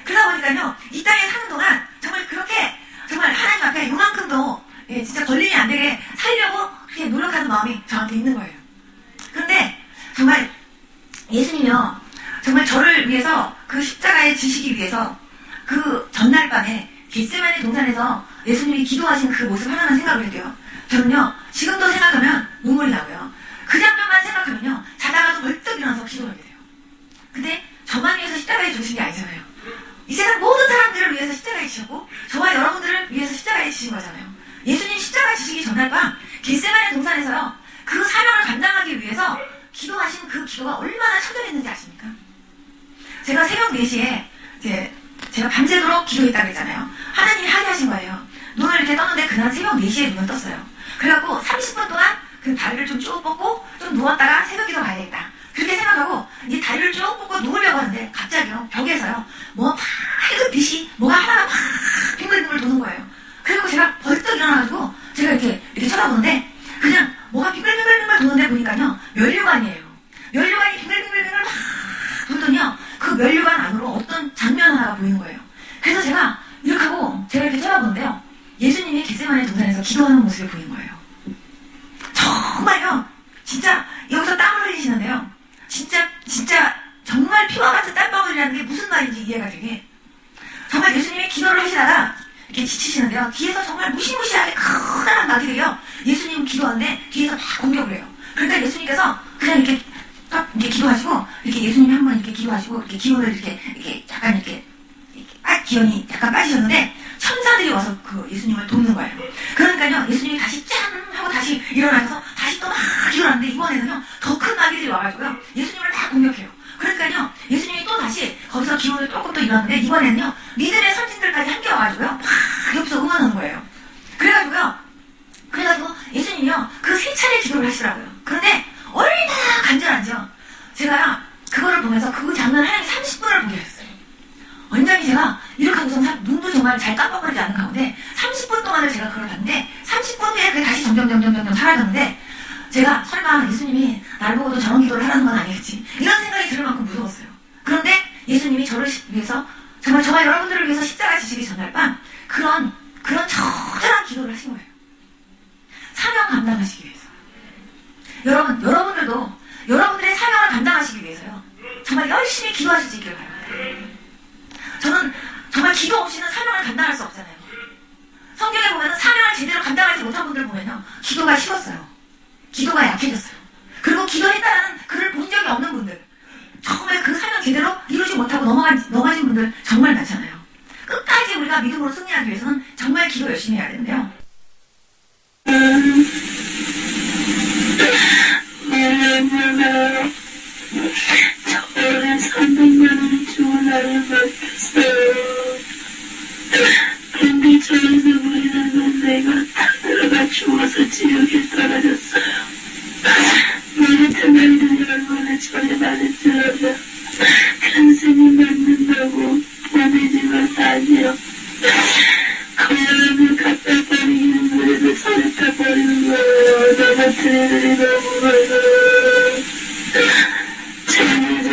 Speaker 16: 그러다 보니까요 이 땅에 사는 동안 정말 그렇게 정말 하나님 앞에 요만큼도 진짜 걸림이 안 되게 살려고 그렇게 노력하는 마음이 저한테 있는 거예요. 그런데 정말 예수님이요 정말 저를 위해서 그 십자가에 지시기 위해서 그 전날 밤에 겟세마네 동산에서 예수님이 기도하신 그 모습 하나만 생각을 해도요 저는요 지금도 생각하면 눈물이 나고요 그 장면만 생각하면요 자다가도 벌떡 일어나서 기도를 하게 돼요. 근데 저만 위해서 십자가에 죽으신 게 아니잖아요. 이 세상 모든 사람들을 위해서 십자가에 지셨고 저와 여러분들을 위해서 십자가에 지신 거잖아요. 예수님 십자가에 지시기 전날 밤 겟세마네 동산에서요 그 사명을 감당하기 위해서 기도하신 그 기도가 얼마나 처절했는지 아십니까? 제가 새벽 4시에 제가 밤새도록 기도했다고 했잖아요. 하나님이 하게 하신 거예요. 눈을 이렇게 떴는데 그날 새벽 4시에 눈을 떴어요. 그래갖고 30분 동안 그 다리를 좀 쭉 뻗고 좀 누웠다가 새벽 기도 가야겠다 그렇게 생각하고 이제 다리를 쭉 뻗고 누우려고 하는데 갑자기요 벽에서요 뭐 밝은 빛이 뭐가 하나가 팍 빙글빙글 도는 거예요. 그리고 제가 벌떡 일어나가지고 제가 이렇게 쳐다보는데 그냥 뭐가 빙글빙글 도는데 보니까요 면류관이에요. 면류관이 빙글빙글 막 돌더니요 그 면류관 안으로 어떤 장면 하나가 보이는 거예요. 그래서 제가 이렇게 하고 제가 이렇게 쳐다보는데요 예수님이 겟세마네 동산에서 기도하는 모습이 보이는 거예요. 정말요 진짜 여기서 땀을 흘리시는데요 진짜 정말 피와 같은 땀방울이라는 게 무슨 말인지 이해가 되게 정말 예수님이 기도를 하시다가 이렇게 지치시는데요 뒤에서 정말 무시무시하게 커다란 나귀들이요 예수님 기도하는데 뒤에서 막 공격을 해요. 그러니까 예수님께서 그냥 이렇게 딱 이렇게 기도하시고 이렇게 예수님이 한번 이렇게 기도하시고 이렇게 기운을 이렇게 약간 이렇게 기운이 약간 빠지셨는데 천사들이 와서 그 예수님을 돕는 거예요. 그러니까요 예수님이 다시 짠 하고 다시 일어나서 다시 또 막 기도하는데 이번에는요 더 큰 나귀들이 와가지고 이번에는요, 니들의 선진들까지 함께 와가지고요, 막 옆에서 응원하는 거예요. 그래가지고 예수님이요, 그 3차례 기도를 하시더라고요. 그런데 얼마나 간절한지요. 제가 그거를 보면서 그 장면을 하나님 30분을 보게 했어요. 완전히 제가 이렇게 하고서 눈도 정말 잘 깜빡거리지 않는 가운데 30분 동안을 제가 그걸 봤는데 30분 후에 그게 다시 점점 사라졌는데 제가 설마 예수님이 나를 보고도 저런 기도를 하라는 건 아니겠지, 이런 생각이 들 만큼 무서웠어요. 그런데 예수님이 저를 위해서 정말 여러분들을 위해서 십자가 지시기 전날 밤 그런 처절한 기도를 하신 거예요. 사명 감당하시기 위해서. 여러분들도 여러분들의 사명을 감당하시기 위해서요, 정말 열심히 기도하실 수 있기를 바랍니다. 저는 정말 기도 없이는 사명을 감당할 수 없잖아요. 성경에 보면은 사명을 제대로 감당하지 못한 분들 보면요, 기도가 식었어요. 기도가 약해졌어요. 그리고 기도했다라는 글을 본 적이 없는 분들, 정말 그 사명 제대로 이루지 못하고 넘어진 분들 정말 많잖아요. 끝까지 우리가 믿음으로 승리하기 위해서는 정말 기도 열심히 해야 되는데요.
Speaker 9: 저번에 300만원을 주고 나를 맡겼어요. 근데 저에서 보이는 내가 다 들어가 죽어서 지옥에 떨어졌어요. 내 같은 아이들이 얼마나 저에 많은지 알아. 간신히 맞는다고 보내준 건 아니요. 거야를 갖다 버리기는 그래도 저를 버리는 거예요. 나 같은 애들이 너무 많아. 나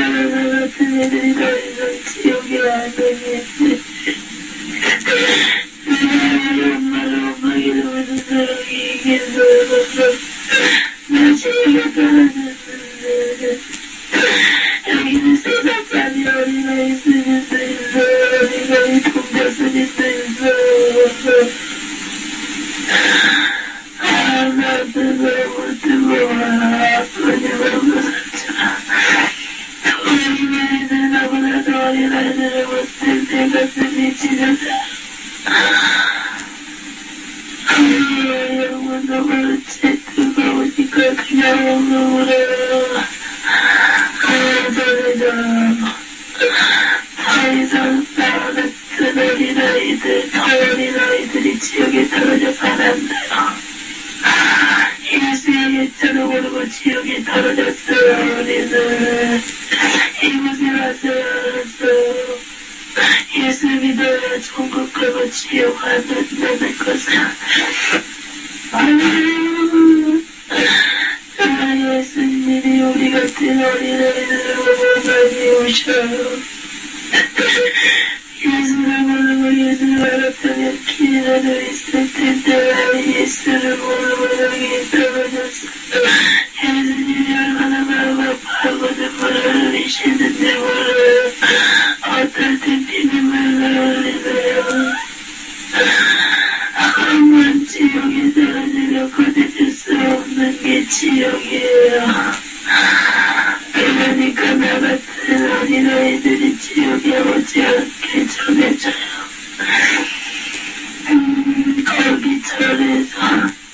Speaker 9: 같은 애들이 더 이상 지옥에 안 가겠지. 내가 엄마를 엄마게 보는 사람이 있겠어요. 나 지옥에 떨어졌는데 여기는 3살짜리 어린아이 수준도 있어. 어린아이 동자 수준도 있어. 나한테 너무 뜨거워. 거짓말 무섭잖아. 어린아이들 나보다도 어린아이들을 못할 때 가슴이 찢어져. 영혼도 그렇지 뜨거우니까 그냥 울어. 더 이상 나 같은 어린아이들이 지옥에 떨어져서는 안 돼요. 예수의 예자로 모르고 지옥에 떨어졌어요. 우리는 이곳에 와서 알았어요. 예수 믿어야 천국 가고 지옥 안 된다는 것을. 예수님이 우리 같은 어린아이들을 보고 많이 오셔요. 예수를 모르고 예수를 알았다면 길이라도 있을 텐데 예수를 모르고 여기 떨어졌어. 예수님이 얼마나 마음 아파하고 눈물을 흘리시는지 몰라요. 어떨 땐 피눈물을 흘리세요. 한번 지옥에 떨어지면 거두줄 수 없는 게 지옥이에요. 그러니까 나 같은 어린아이들이 지옥에 오지 않게 전해줘요. 거기 절에서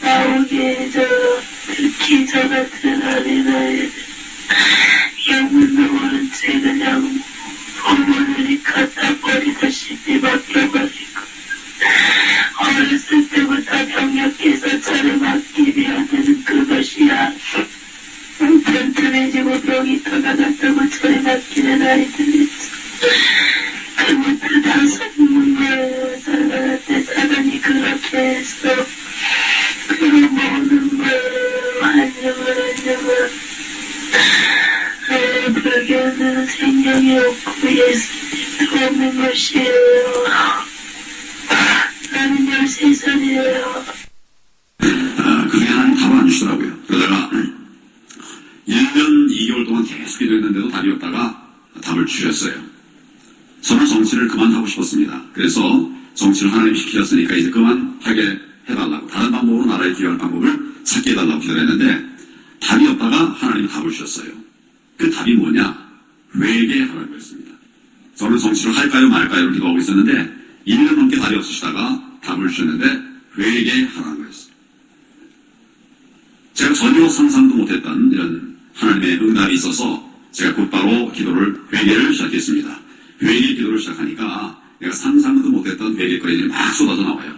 Speaker 9: 나오게 해줘요. 특히 저 같은 어린아이들 영문도 모른 채 그냥 부모들이 갖다 버리다시피 맡겨버리고 어렸을 때부터 병력해서 저를 맡기면 되는 그것이야. 튼튼해지고 병이 터가갔다고 저를 맡기는 아이들이 있어. 그것도 다 선물이에요. 사람한테 사람이 그렇게 해서 그걸 모으는 거예요. 한정을 불교는 생명이 없고 예수님도 없는 것이에요. 나는 13살이에요.
Speaker 17: 그게 하나님 답을 안 주시더라고요. 그러다가 1년 2개월 동안 계속 기도했는데도 답이 없다가 답을 주셨어요. 저는 정치를 그만하고 싶었습니다. 그래서 정치를 하나님이 시키셨으니까 이제 그만하게 해달라고, 다른 방법으로 나라에 기여할 방법을 찾게 해달라고 기도를 했는데 답이 없다가 하나님이 답을 주셨어요. 그 답이 뭐냐? 회개하라는 거였습니다. 저는 정치를 할까요 말까요를 기도하고 있었는데 1년 넘게 답이 없으시다가 답을 주셨는데 회개하라는 거였어요. 제가 전혀 상상도 못했던 이런 하나님의 응답이 있어서 제가 곧바로 회개를 시작했습니다. 회개 기도를 시작하니까 내가 상상도 못했던 회개거리들이 막 쏟아져 나와요.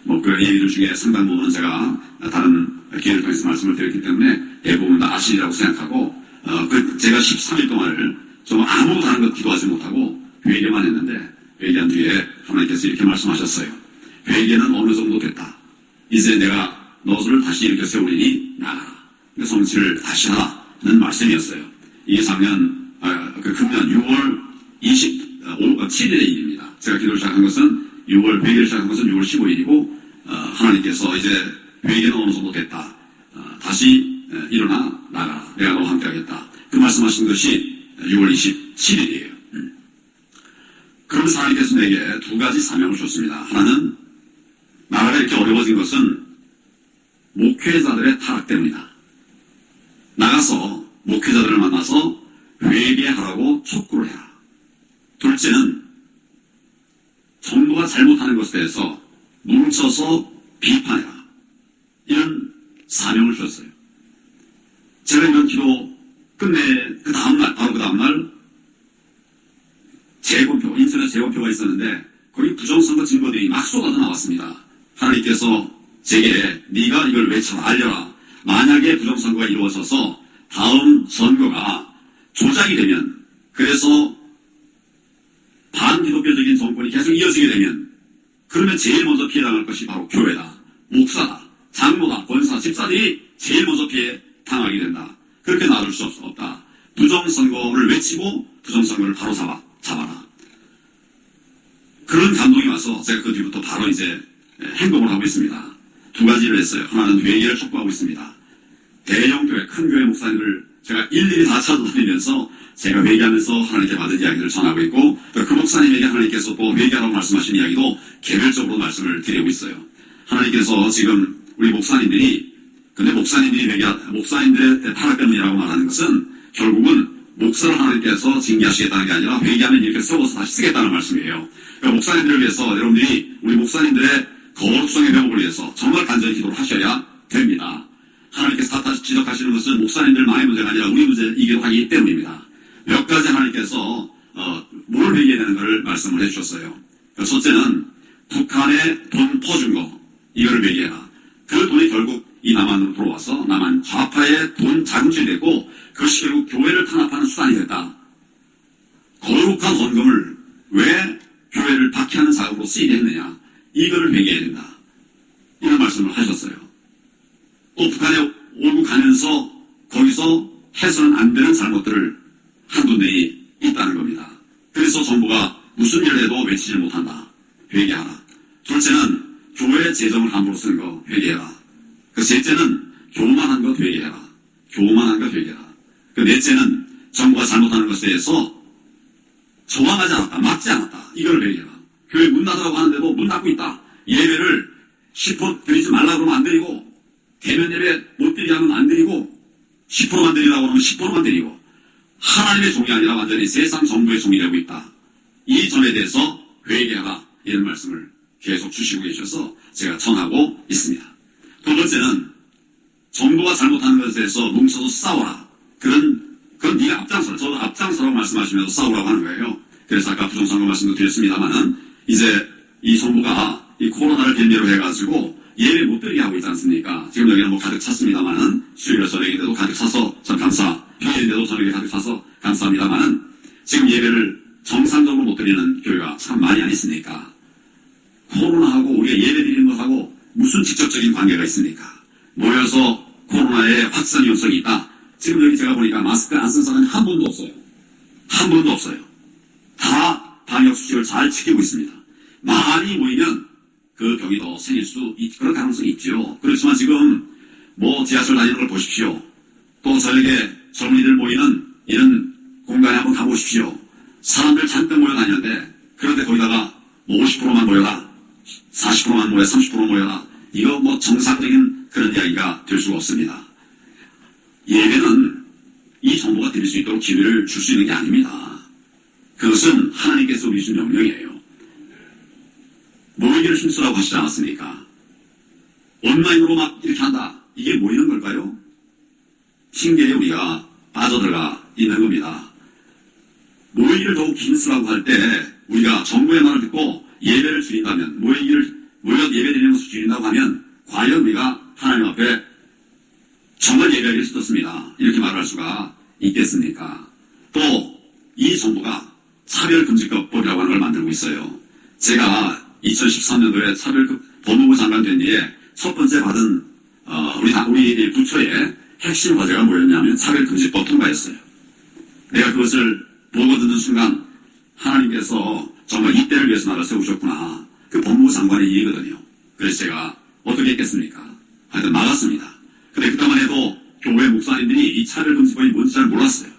Speaker 17: 뭐 그 얘기들 중에 상당 부분은 제가 다른 기회를 통해서 말씀을 드렸기 때문에 대부분 다 아시리라고 생각하고 제가 13일 동안을 좀 아무도 다른 것 기도하지 못하고 회개만 했는데 회개한 뒤에 하나님께서 이렇게 말씀하셨어요. 회개는 어느 정도 됐다. 이제 내가 너를 다시 일으켜 세우리니 나가라. 성취를 다시 하라는 말씀이었어요. 이게 작년 금년 6월 27일의 일입니다. 제가 기도를 시작한 것은 6월 회개를 시작한 것은 6월 15일이고 하나님께서 이제 회개는 어느 정도 됐다. 다시 일어나 나가라. 내가 너와 함께 하겠다. 그 말씀하신 것이 6월 27일이에요. 그러면서 하나님께서 내게 두 가지 사명을 줬습니다. 하나는 나라가 이렇게 어려워진 것은 목회자들의 타락 때문이다. 나가서 목회자들을 만나서 회개하라고 촉구를 해라. 둘째는 정부가 잘못하는 것에 대해서 뭉쳐서 비판해라. 이런 사명을 주셨어요. 제가 이런 기도 끝내 그 다음날, 바로 그 다음날 재검표, 인터넷 재검표가 있었는데 거기 부정선거 증거들이 막 쏟아져 나왔습니다. 하나님께서 제게 네가 이걸 외쳐 알려라. 만약에 부정선거가 이루어져서 다음 선거가 조작이 되면, 그래서 반기독교적인 정권이 계속 이어지게 되면, 그러면 제일 먼저 피해당할 것이 바로 교회다, 목사다, 장로다, 권사, 집사들이 제일 먼저 피해 당하게 된다. 그렇게 놔둘 수 없다. 부정선거를 외치고 부정선거를 바로 잡아라. 그런 감동이 와서 제가 그 뒤부터 바로 이제 행동을 하고 있습니다. 두 가지를 했어요. 하나는 회개를 촉구하고 있습니다. 대형교회, 큰 교회 목사님을 제가 일일이 다 찾아다니면서 제가 회개하면서 하나님께 받은 이야기를 전하고 있고, 그 목사님에게 하나님께서 또 회개하라고 말씀하신 이야기도 개별적으로 말씀을 드리고 있어요. 하나님께서 지금 우리 목사님들이, 근데 목사님들의 타락 때문이라고 말하는 것은 결국은 목사를 하나님께서 징계하시겠다는 게 아니라 회개하면 이렇게 세워서 다시 쓰겠다는 말씀이에요. 그러니까 목사님들을 위해서 여러분들이 우리 목사님들의 거룩성의 회복을 위해서 정말 간절히 기도를 하셔야 됩니다. 하나님께서 다시 지적하시는 것은 목사님들만의 문제가 아니라 우리 문제이기도 하기 때문입니다. 몇 가지 하나님께서 뭘 회개해야 되는 것을 말씀을 해주셨어요. 첫째는 북한에 돈 퍼준 거, 이거를 회개해라. 그 돈이 결국 이 남한으로 들어와서 남한 좌파의 돈 자금줄이 됐고, 그것이 결국 교회를 탄압하는 수단이 됐다. 거룩한 헌금을 왜 교회를 박해하는 자금으로 쓰이게 했느냐, 이거를 회개해야 된다. 이런 말씀을 하셨어요. 또 북한에 오고 가면서 거기서 해서는 안 되는 잘못들을 한 분들이 있다는 겁니다. 그래서 정부가 무슨 일을 해도 외치지 못한다. 회개하라. 둘째는 교회 재정을 함부로 쓰는 거 회개해라. 그 셋째는 교만한 것 회개해라. 교만한 것 회개해라. 그 넷째는 정부가 잘못하는 것에 대해서 저항하지 않았다. 막지 않았다. 이걸 회개해라. 교회 문 닫으라고 하는데도 문 닫고 있다. 예배를 10% 드리지 말라고 그러면 안 드리고, 대면 예배 못 드리게 하면 안 드리고, 10%만 드리라고 하면 10%만 드리고, 하나님의 종이 아니라 완전히 세상 정부의 종이 되고 있다. 이 점에 대해서 회개하라. 이런 말씀을 계속 주시고 계셔서 제가 전하고 있습니다. 두 번째는 정부가 잘못하는 것에 대해서 뭉쳐서 싸워라. 그건 네가 앞장서라. 저도 앞장서라고 말씀하시면서 싸우라고 하는 거예요. 그래서 아까 부정선거 말씀도 드렸습니다만은 이제 이 정부가 이 코로나를 핑계로 해가지고 예배 못 드리게 하고 있지 않습니까? 지금 여기는 뭐 가득 찼습니다만은, 수요일 저녁인데도 가득 차서 참 평일인데도 저녁에 가득 차서 감사합니다만은, 지금 예배를 정상적으로 못 드리는 교회가 참 많이 안 있습니까? 코로나하고 우리가 예배 드리는 것하고 무슨 직접적인 관계가 있습니까? 모여서 코로나의 확산 위험성이 있다. 지금 여기 제가 보니까 마스크 안 쓴 사람이 한 분도 없어요. 한 분도 없어요. 다 방역수칙을 잘 지키고 있습니다. 많이 모이면 그 병이 더 생길 그런 가능성이 있죠. 그렇지만 지금 뭐 지하철 다니는 걸 보십시오. 또 저녁에 젊은이들 모이는 이런 공간에 한번 가보십시오. 사람들 잔뜩 모여 다니는데, 그런데 거기다가 뭐 50%만 모여라, 40%만 모여, 30% 모여라. 이거 뭐 정상적인 그런 이야기가 될 수가 없습니다. 예배는 이 정부가 드릴 수 있도록 기회를 줄 수 있는 게 아닙니다. 그것은 하나님께서 우리 주신 명령이에요. 모이기를 힘쓰라고 하시지 않았습니까? 온라인으로 막 이렇게 한다. 이게 모이는 걸까요? 핑계에 우리가 빠져들어가 있는 겁니다. 모이기를 더욱 힘쓰라고 할 때 우리가 정부의 말을 듣고 예배를 드린다면, 모여 예배드리는 것을 드린다고 하면 과연 우리가 하나님 앞에 정말 예배하기를 쓰었습니다. 이렇게 말할 수가 있겠습니까? 또 이 정부가 차별금지법이라고 하는 걸 만들고 있어요. 제가 2013년도에 법무부 장관 된 뒤에 첫 번째 받은 우리 부처의 핵심 과제가 뭐였냐면 차별금지법 통과였어요. 내가 그것을 보고 듣는 순간 하나님께서 정말 이때를 위해서 나를 세우셨구나. 그 법무부 장관의 일이거든요. 그래서 제가 어떻게 했겠습니까? 하여튼 막았습니다. 근데 그때만 해도 교회 목사님들이 이 차별금지법이 뭔지 잘 몰랐어요.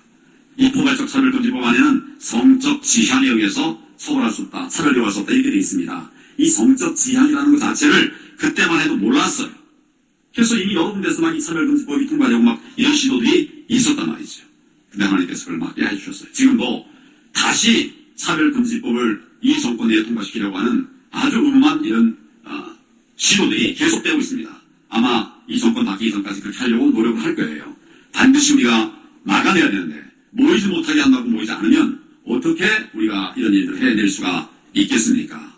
Speaker 17: 이 포괄적 차별금지법 안에는 성적 지향에 의해서 처벌할 수 없다, 차별요할 수 없다 이렇게 되어 있습니다. 이 성적 지향이라는 것 자체를 그때만 해도 몰랐어요. 그래서 이미 여러 군데서 막 이 차별금지법이 통과되고 막 이런 시도들이 있었단 말이죠. 근데 하나님께서 그걸 막게 해주셨어요. 지금도 다시 차별금지법을 이 정권 내에 통과시키려고 하는 아주 음험한 이런 시도들이 계속되고 있습니다. 아마 이 정권 바뀌기 전까지 그렇게 하려고 노력을 할 거예요. 반드시 우리가 막아내야 되는데 모이지 못하게 한다고 모이지 않으면 어떻게 우리가 이런 일들을 해낼 수가 있겠습니까?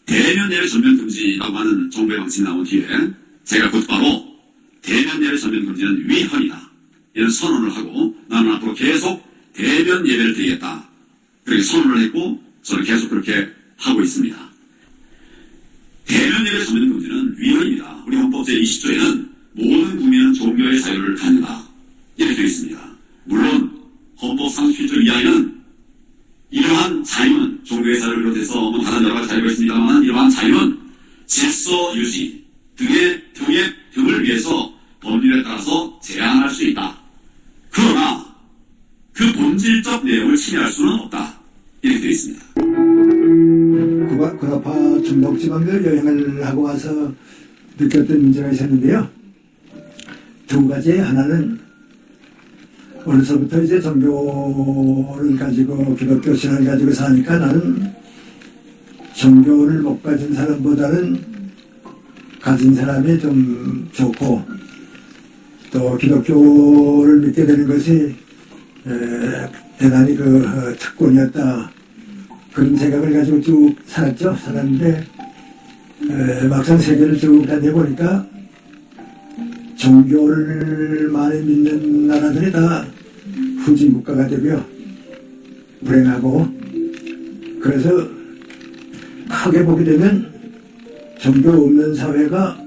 Speaker 17: 대면 예배 전면 금지라고 하는 정부의 방침이 나온 뒤에 제가 곧바로 대면 예배 전면 금지는 위헌이다, 이런 선언을 하고 나는 앞으로 계속 대면 예배를 드리겠다, 그렇게 선언을 했고 저는 계속 그렇게 하고 있습니다. 대면 예배 전면 금지는 위헌입니다. 우리 헌법 제20조에는 모든 국민은 종교의 자유를 갖는다 이렇게 되어 있습니다. 물론 헌법 37조 2항에는 이러한 자유는 종교의 자유를 비롯해서 다른 여러 가지 자유가 있습니다만 이러한 자유는 질서 유지 등을 위해서 법률에 따라서 제한할 수 있다. 그러나 그 본질적 내용을 침해할 수는 없다 이렇게 되어 있습니다.
Speaker 18: 구라파 중동지방들 여행을 하고 와서 느꼈던 문제가 있었는데요. 두 가지. 하나는 어려서부터 이제 종교를 가지고 기독교 신앙을 가지고 사니까 나는 종교를 못 가진 사람보다는 가진 사람이 좀 좋고 또 기독교를 믿게 되는 것이 대단히 특권이었다, 그런 생각을 가지고 쭉 살았는데 막상 세계를 쭉 다녀보니까 종교를 많이 믿는 나라들이 다 후진 국가가 되고요, 불행하고, 그래서 크게 보게 되면 종교 없는 사회가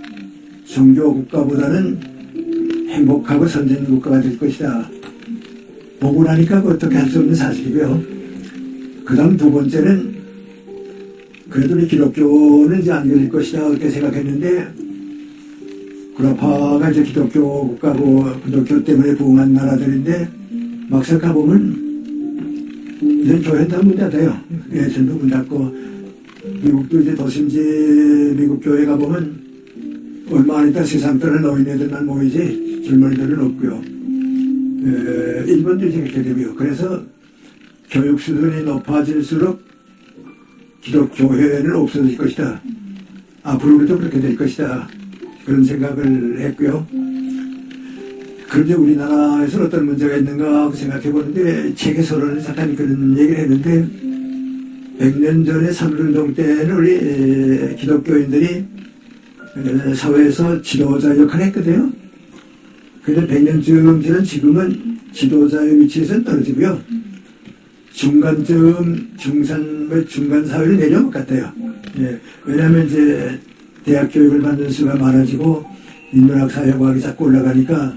Speaker 18: 종교 국가보다는 행복하고 선진 국가가 될 것이다. 보고 나니까 어떻게 할 수 없는 사실이고요. 그 다음 두 번째는 그래도 우리 기독교는 이제 안 걸릴 것이다 그렇게 생각했는데, 구라파가 이제 기독교 국가고 기독교 때문에 부흥한 나라들인데 막상 가보면 이제 교회는 다 문 닫아요. 전부 문 닫고, 미국도 이제 도심지 미국 교회 가보면 얼마 안 있다 세상 떠난 노인네들만 모이지 젊은이들은 없고요. 일본도 이제 그렇게 되고요. 그래서 교육 수준이 높아질수록 기독교회는 없어질 것이다. 앞으로도 그렇게 될 것이다. 그런 생각을 했고요. 그런데 우리나라에서 어떤 문제가 있는가 하고 생각해 보는데, 책에서는 잠깐 그런 얘기를 했는데 100년 전에 3.1운동 때는 우리 기독교인들이 사회에서 지도자 역할을 했거든요. 그런데 100년쯤 지난 지금은 지도자의 위치에서는 떨어지고요. 중간 사회를 내려온 것 같아요. 왜냐하면 이제 대학 교육을 받는 수가 많아지고 인문학 사회과학이 자꾸 올라가니까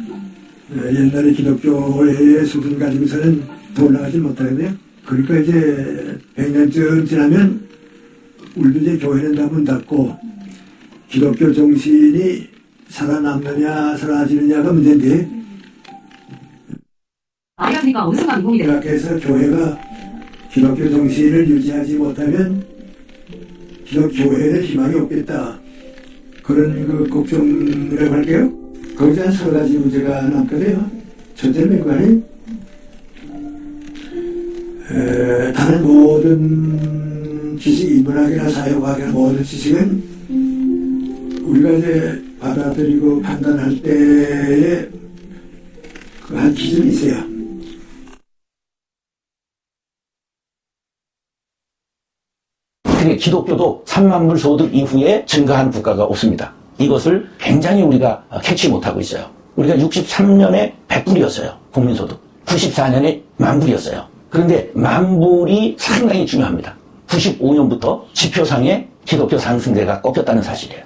Speaker 18: 옛날에 기독교의 수준 가지고서는 더 올라가지 못하거든요. 그러니까 이제 100년쯤 지나면 우리도 이제 교회는 다 문 닫고 기독교 정신이 살아남느냐 사라지느냐가 문제인데,
Speaker 19: 그러니까 어디서 감동이 돼요?
Speaker 18: 그래서 교회가 기독교 정신을 유지하지 못하면 기독교회는 희망이 없겠다, 그런 걱정이라고 할게요. 거기서 한 3가지 문제가 남거든요. 첫째는 이거는 다른 모든 지식, 인문학이나 사회과학이나 모든 지식은 우리가 이제 받아들이고 판단할 때에 한 기준이 있어요.
Speaker 20: 그런데 기독교도 3만 불 소득 이후에 증가한 국가가 없습니다. 이것을 굉장히 우리가 캐치 못하고 있어요. 우리가 63년에 100불이었어요. 국민소득. 94년에 10,000불이었어요. 그런데 10,000불이 상당히 중요합니다. 95년부터 지표상의 기독교 상승세가 꺾였다는 사실이에요.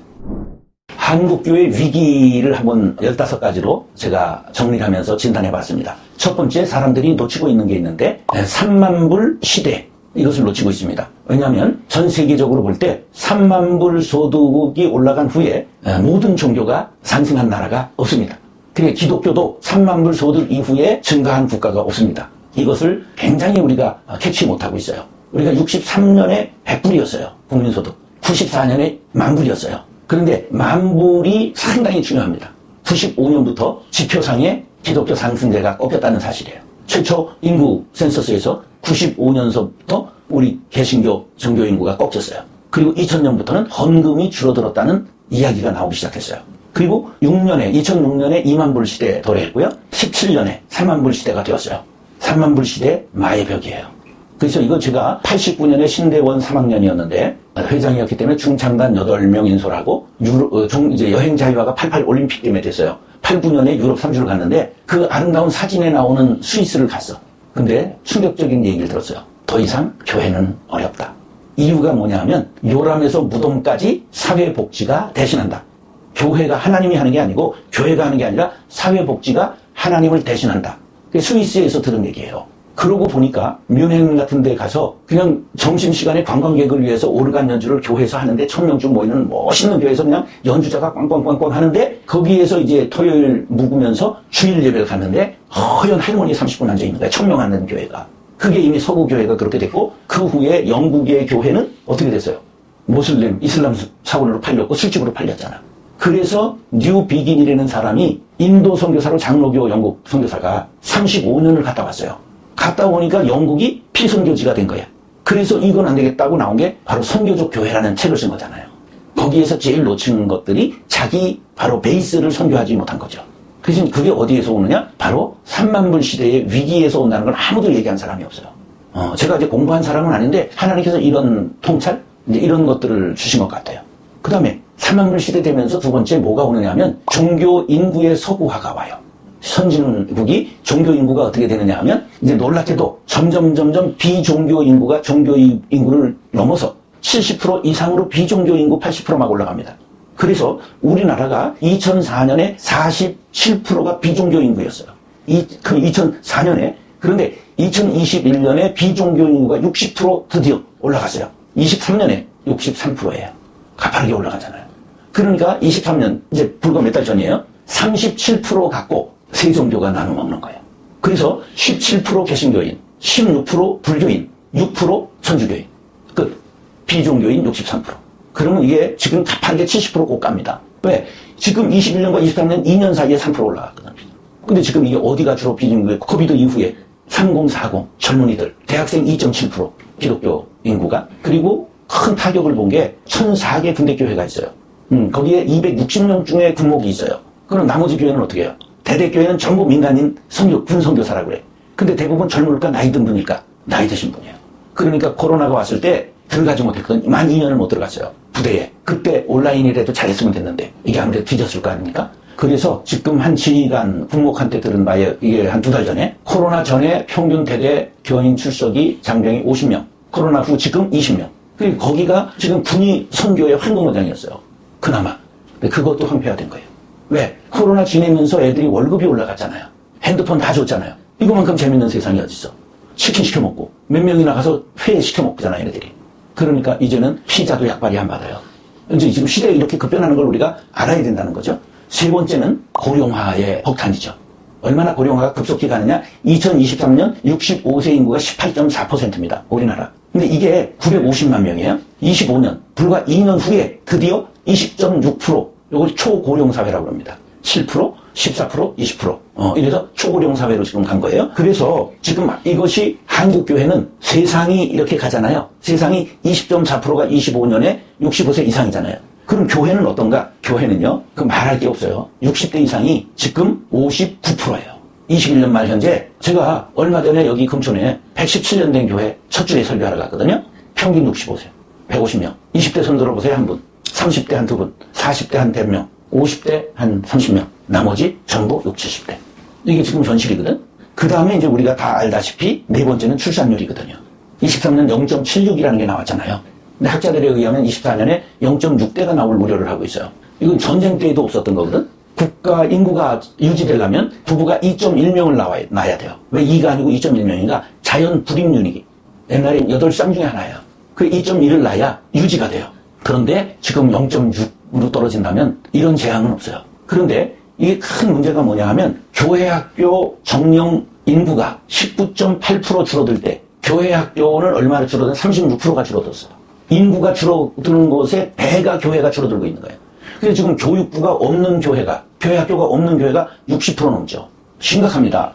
Speaker 20: 한국교회 위기를 한번 15가지로 제가 정리를 하면서 진단해봤습니다. 첫 번째, 사람들이 놓치고 있는 게 있는데 3만 불 시대, 이것을 놓치고 있습니다. 왜냐하면 전 세계적으로 볼 때 3만 불 소득이 올라간 후에 모든 종교가 상승한 나라가 없습니다. 그리고 기독교도 3만 불 소득 이후에 증가한 국가가 없습니다. 이것을 굉장히 우리가 캐치 못하고 있어요. 우리가 63년에 100불이었어요. 국민소득. 94년에 10,000불이었어요. 그런데 10,000불이 상당히 중요합니다. 95년부터 지표상의 기독교 상승세가 꺾였다는 사실이에요. 최초 인구 센서스에서 95년서부터 우리 개신교 정교 인구가 꺾였어요. 그리고 2000년부터는 헌금이 줄어들었다는 이야기가 나오기 시작했어요. 그리고 2006년에 2만 불 시대에 도래했고요. 17년에 3만 불 시대가 되었어요. 3만 불 시대 마의 벽이에요. 그래서 이거 제가 89년에 신대원 3학년이었는데 회장이었기 때문에 중창단 8명 인솔하고 이제 여행 자유화가 88 올림픽 때문에 됐어요. 89년에 유럽 3주를 갔는데 그 아름다운 사진에 나오는 스위스를 갔어. 근데 충격적인 얘기를 들었어요. 더 이상 교회는 어렵다. 이유가 뭐냐 하면 요람에서 무덤까지 사회복지가 대신한다. 교회가 하나님이 하는 게 아니고 교회가 하는 게 아니라 사회복지가 하나님을 대신한다. 그게 스위스에서 들은 얘기예요. 그러고 보니까 뮌헨 같은 데 가서 그냥 점심시간에 관광객을 위해서 오르간 연주를 교회에서 하는데 1,000명쯤 모이는 멋있는 교회에서 그냥 연주자가 꽝꽝꽝꽝 하는데 거기에서 이제 토요일 묵으면서 주일 예배를 갔는데 허연 할머니 30분 앉아있는 거야. 1,000명 앉는 교회가. 그게 이미 서구 교회가 그렇게 됐고 그 후에 영국의 교회는 어떻게 됐어요? 모슬렘, 이슬람 사원으로 팔렸고 술집으로 팔렸잖아. 그래서 뉴 비긴이라는 사람이 인도 선교사로 장로교 영국 선교사가 35년을 갔다 왔어요. 갔다 오니까 영국이 피선교지가 된 거야. 그래서 이건 안 되겠다고 나온 게 바로 선교적 교회라는 책을 쓴 거잖아요. 거기에서 제일 놓친 것들이 자기 바로 베이스를 선교하지 못한 거죠. 그래서 그게 어디에서 오느냐? 바로 3만 불 시대의 위기에서 온다는 걸 아무도 얘기한 사람이 없어요. 제가 이제 공부한 사람은 아닌데 하나님께서 이런 통찰, 이제 이런 것들을 주신 것 같아요. 그 다음에 3만 불 시대 되면서 두 번째 뭐가 오느냐 하면 종교 인구의 서구화가 와요. 선진국이 종교 인구가 어떻게 되느냐 하면 이제 놀랍게도 점점 비종교 인구가 종교 인구를 넘어서 70% 이상으로 비종교 인구 80% 막 올라갑니다. 그래서 우리나라가 2004년에 47%가 비종교 인구였어요. 그 2004년에. 그런데 2021년에 비종교 인구가 60% 드디어 올라갔어요. 23년에 63%예요. 가파르게 올라가잖아요. 그러니까 23년, 이제 불과 몇 달 전이에요. 37% 갖고 세 종교가 나눠 먹는 거예요. 그래서 17% 개신교인, 16% 불교인, 6% 천주교인. 끝. 비종교인 63%. 그러면 이게 지금 가파르게 70% 고가입니다. 왜? 지금 21년과 23년 2년 사이에 3% 올라갔거든요. 근데 지금 이게 어디가 주로 비종교예요? 코비드 이후에 3040 젊은이들, 대학생 2.7% 기독교 인구가. 그리고 큰 타격을 본 게 1,004개 군대교회가 있어요. 거기에 260명 중에 군목이 있어요. 그럼 나머지 교회는 어떻게 해요? 대대교회는 전부 민간인 군선교사라고 그래. 근데 대부분 젊을까 나이 든 분일까? 나이 드신 분이에요. 그러니까 코로나가 왔을 때 들어가지 못했거든요. 만 2년을 못 들어갔어요. 부대에. 그때 온라인이라도 잘했으면 됐는데 이게 아무래도 뒤졌을 거 아닙니까? 그래서 지금 한 지휘관 군목한테 들은 바에 이게 한 2달 전에 코로나 전에 평균 대대 교인 출석이 장병이 50명. 코로나 후 지금 20명. 그리고 거기가 지금 군이 선교의 활동모장이었어요. 그나마. 근데 그것도 황폐화된 거예요. 왜? 코로나 지내면서 애들이 월급이 올라갔잖아요. 핸드폰 다 줬잖아요. 이거만큼 재밌는 세상이 어딨어. 치킨 시켜 먹고 몇 명이나 가서 회 시켜 먹잖아요, 애들이. 그러니까 이제는 피자도 약발이 안 받아요. 이제 지금 시대가 이렇게 급변하는 걸 우리가 알아야 된다는 거죠. 세 번째는 고령화의 폭탄이죠. 얼마나 고령화가 급속히 가느냐? 2023년 65세 인구가 18.4%입니다. 우리나라. 근데 이게 950만 명이에요. 25년, 불과 2년 후에 드디어 20.6%, 이걸 초고령 사회라고 합니다. 7%, 14%, 20%. 이래서 초고령 사회로 지금 간 거예요. 그래서 지금 이것이 한국교회는 세상이 이렇게 가잖아요. 세상이 20.4%가 25년에 65세 이상이잖아요. 그럼 교회는 어떤가? 교회는요, 그 말할 게 없어요. 60대 이상이 지금 59%예요. 21년 말 현재 제가 얼마 전에 여기 금촌에 117년 된 교회 첫 주에 설교하러 갔거든요. 평균 65세. 150명. 20대 손 들어보세요, 한 분. 30대 한 2분. 40대 한 100명. 50대 한 30명. 나머지 전부 60, 70대. 이게 지금 현실이거든? 그 다음에 이제 우리가 다 알다시피 네 번째는 출산율이거든요. 23년 0.76이라는 게 나왔잖아요. 근데 학자들에 의하면 24년에 0.6대가 나올 우려를 하고 있어요. 이건 전쟁 때에도 없었던 거거든? 국가 인구가 유지되려면 부부가 2.1명을 낳아야 돼요. 왜 2가 아니고 2.1명인가? 자연 불임률이 옛날에 8쌍 중에 하나예요. 그 2.1을 낳아야 유지가 돼요. 그런데 지금 0.6으로 떨어진다면 이런 재앙은 없어요. 그런데 이게 큰 문제가 뭐냐 하면 교회 학교 정령 인구가 19.8% 줄어들 때 교회 학교는 얼마나 줄어든 36%가 줄어들었어요. 인구가 줄어드는 곳에 배가 교회가 줄어들고 있는 거예요. 그래서 지금 교육부가 없는 교회 학교가 없는 교회가 60% 넘죠. 심각합니다.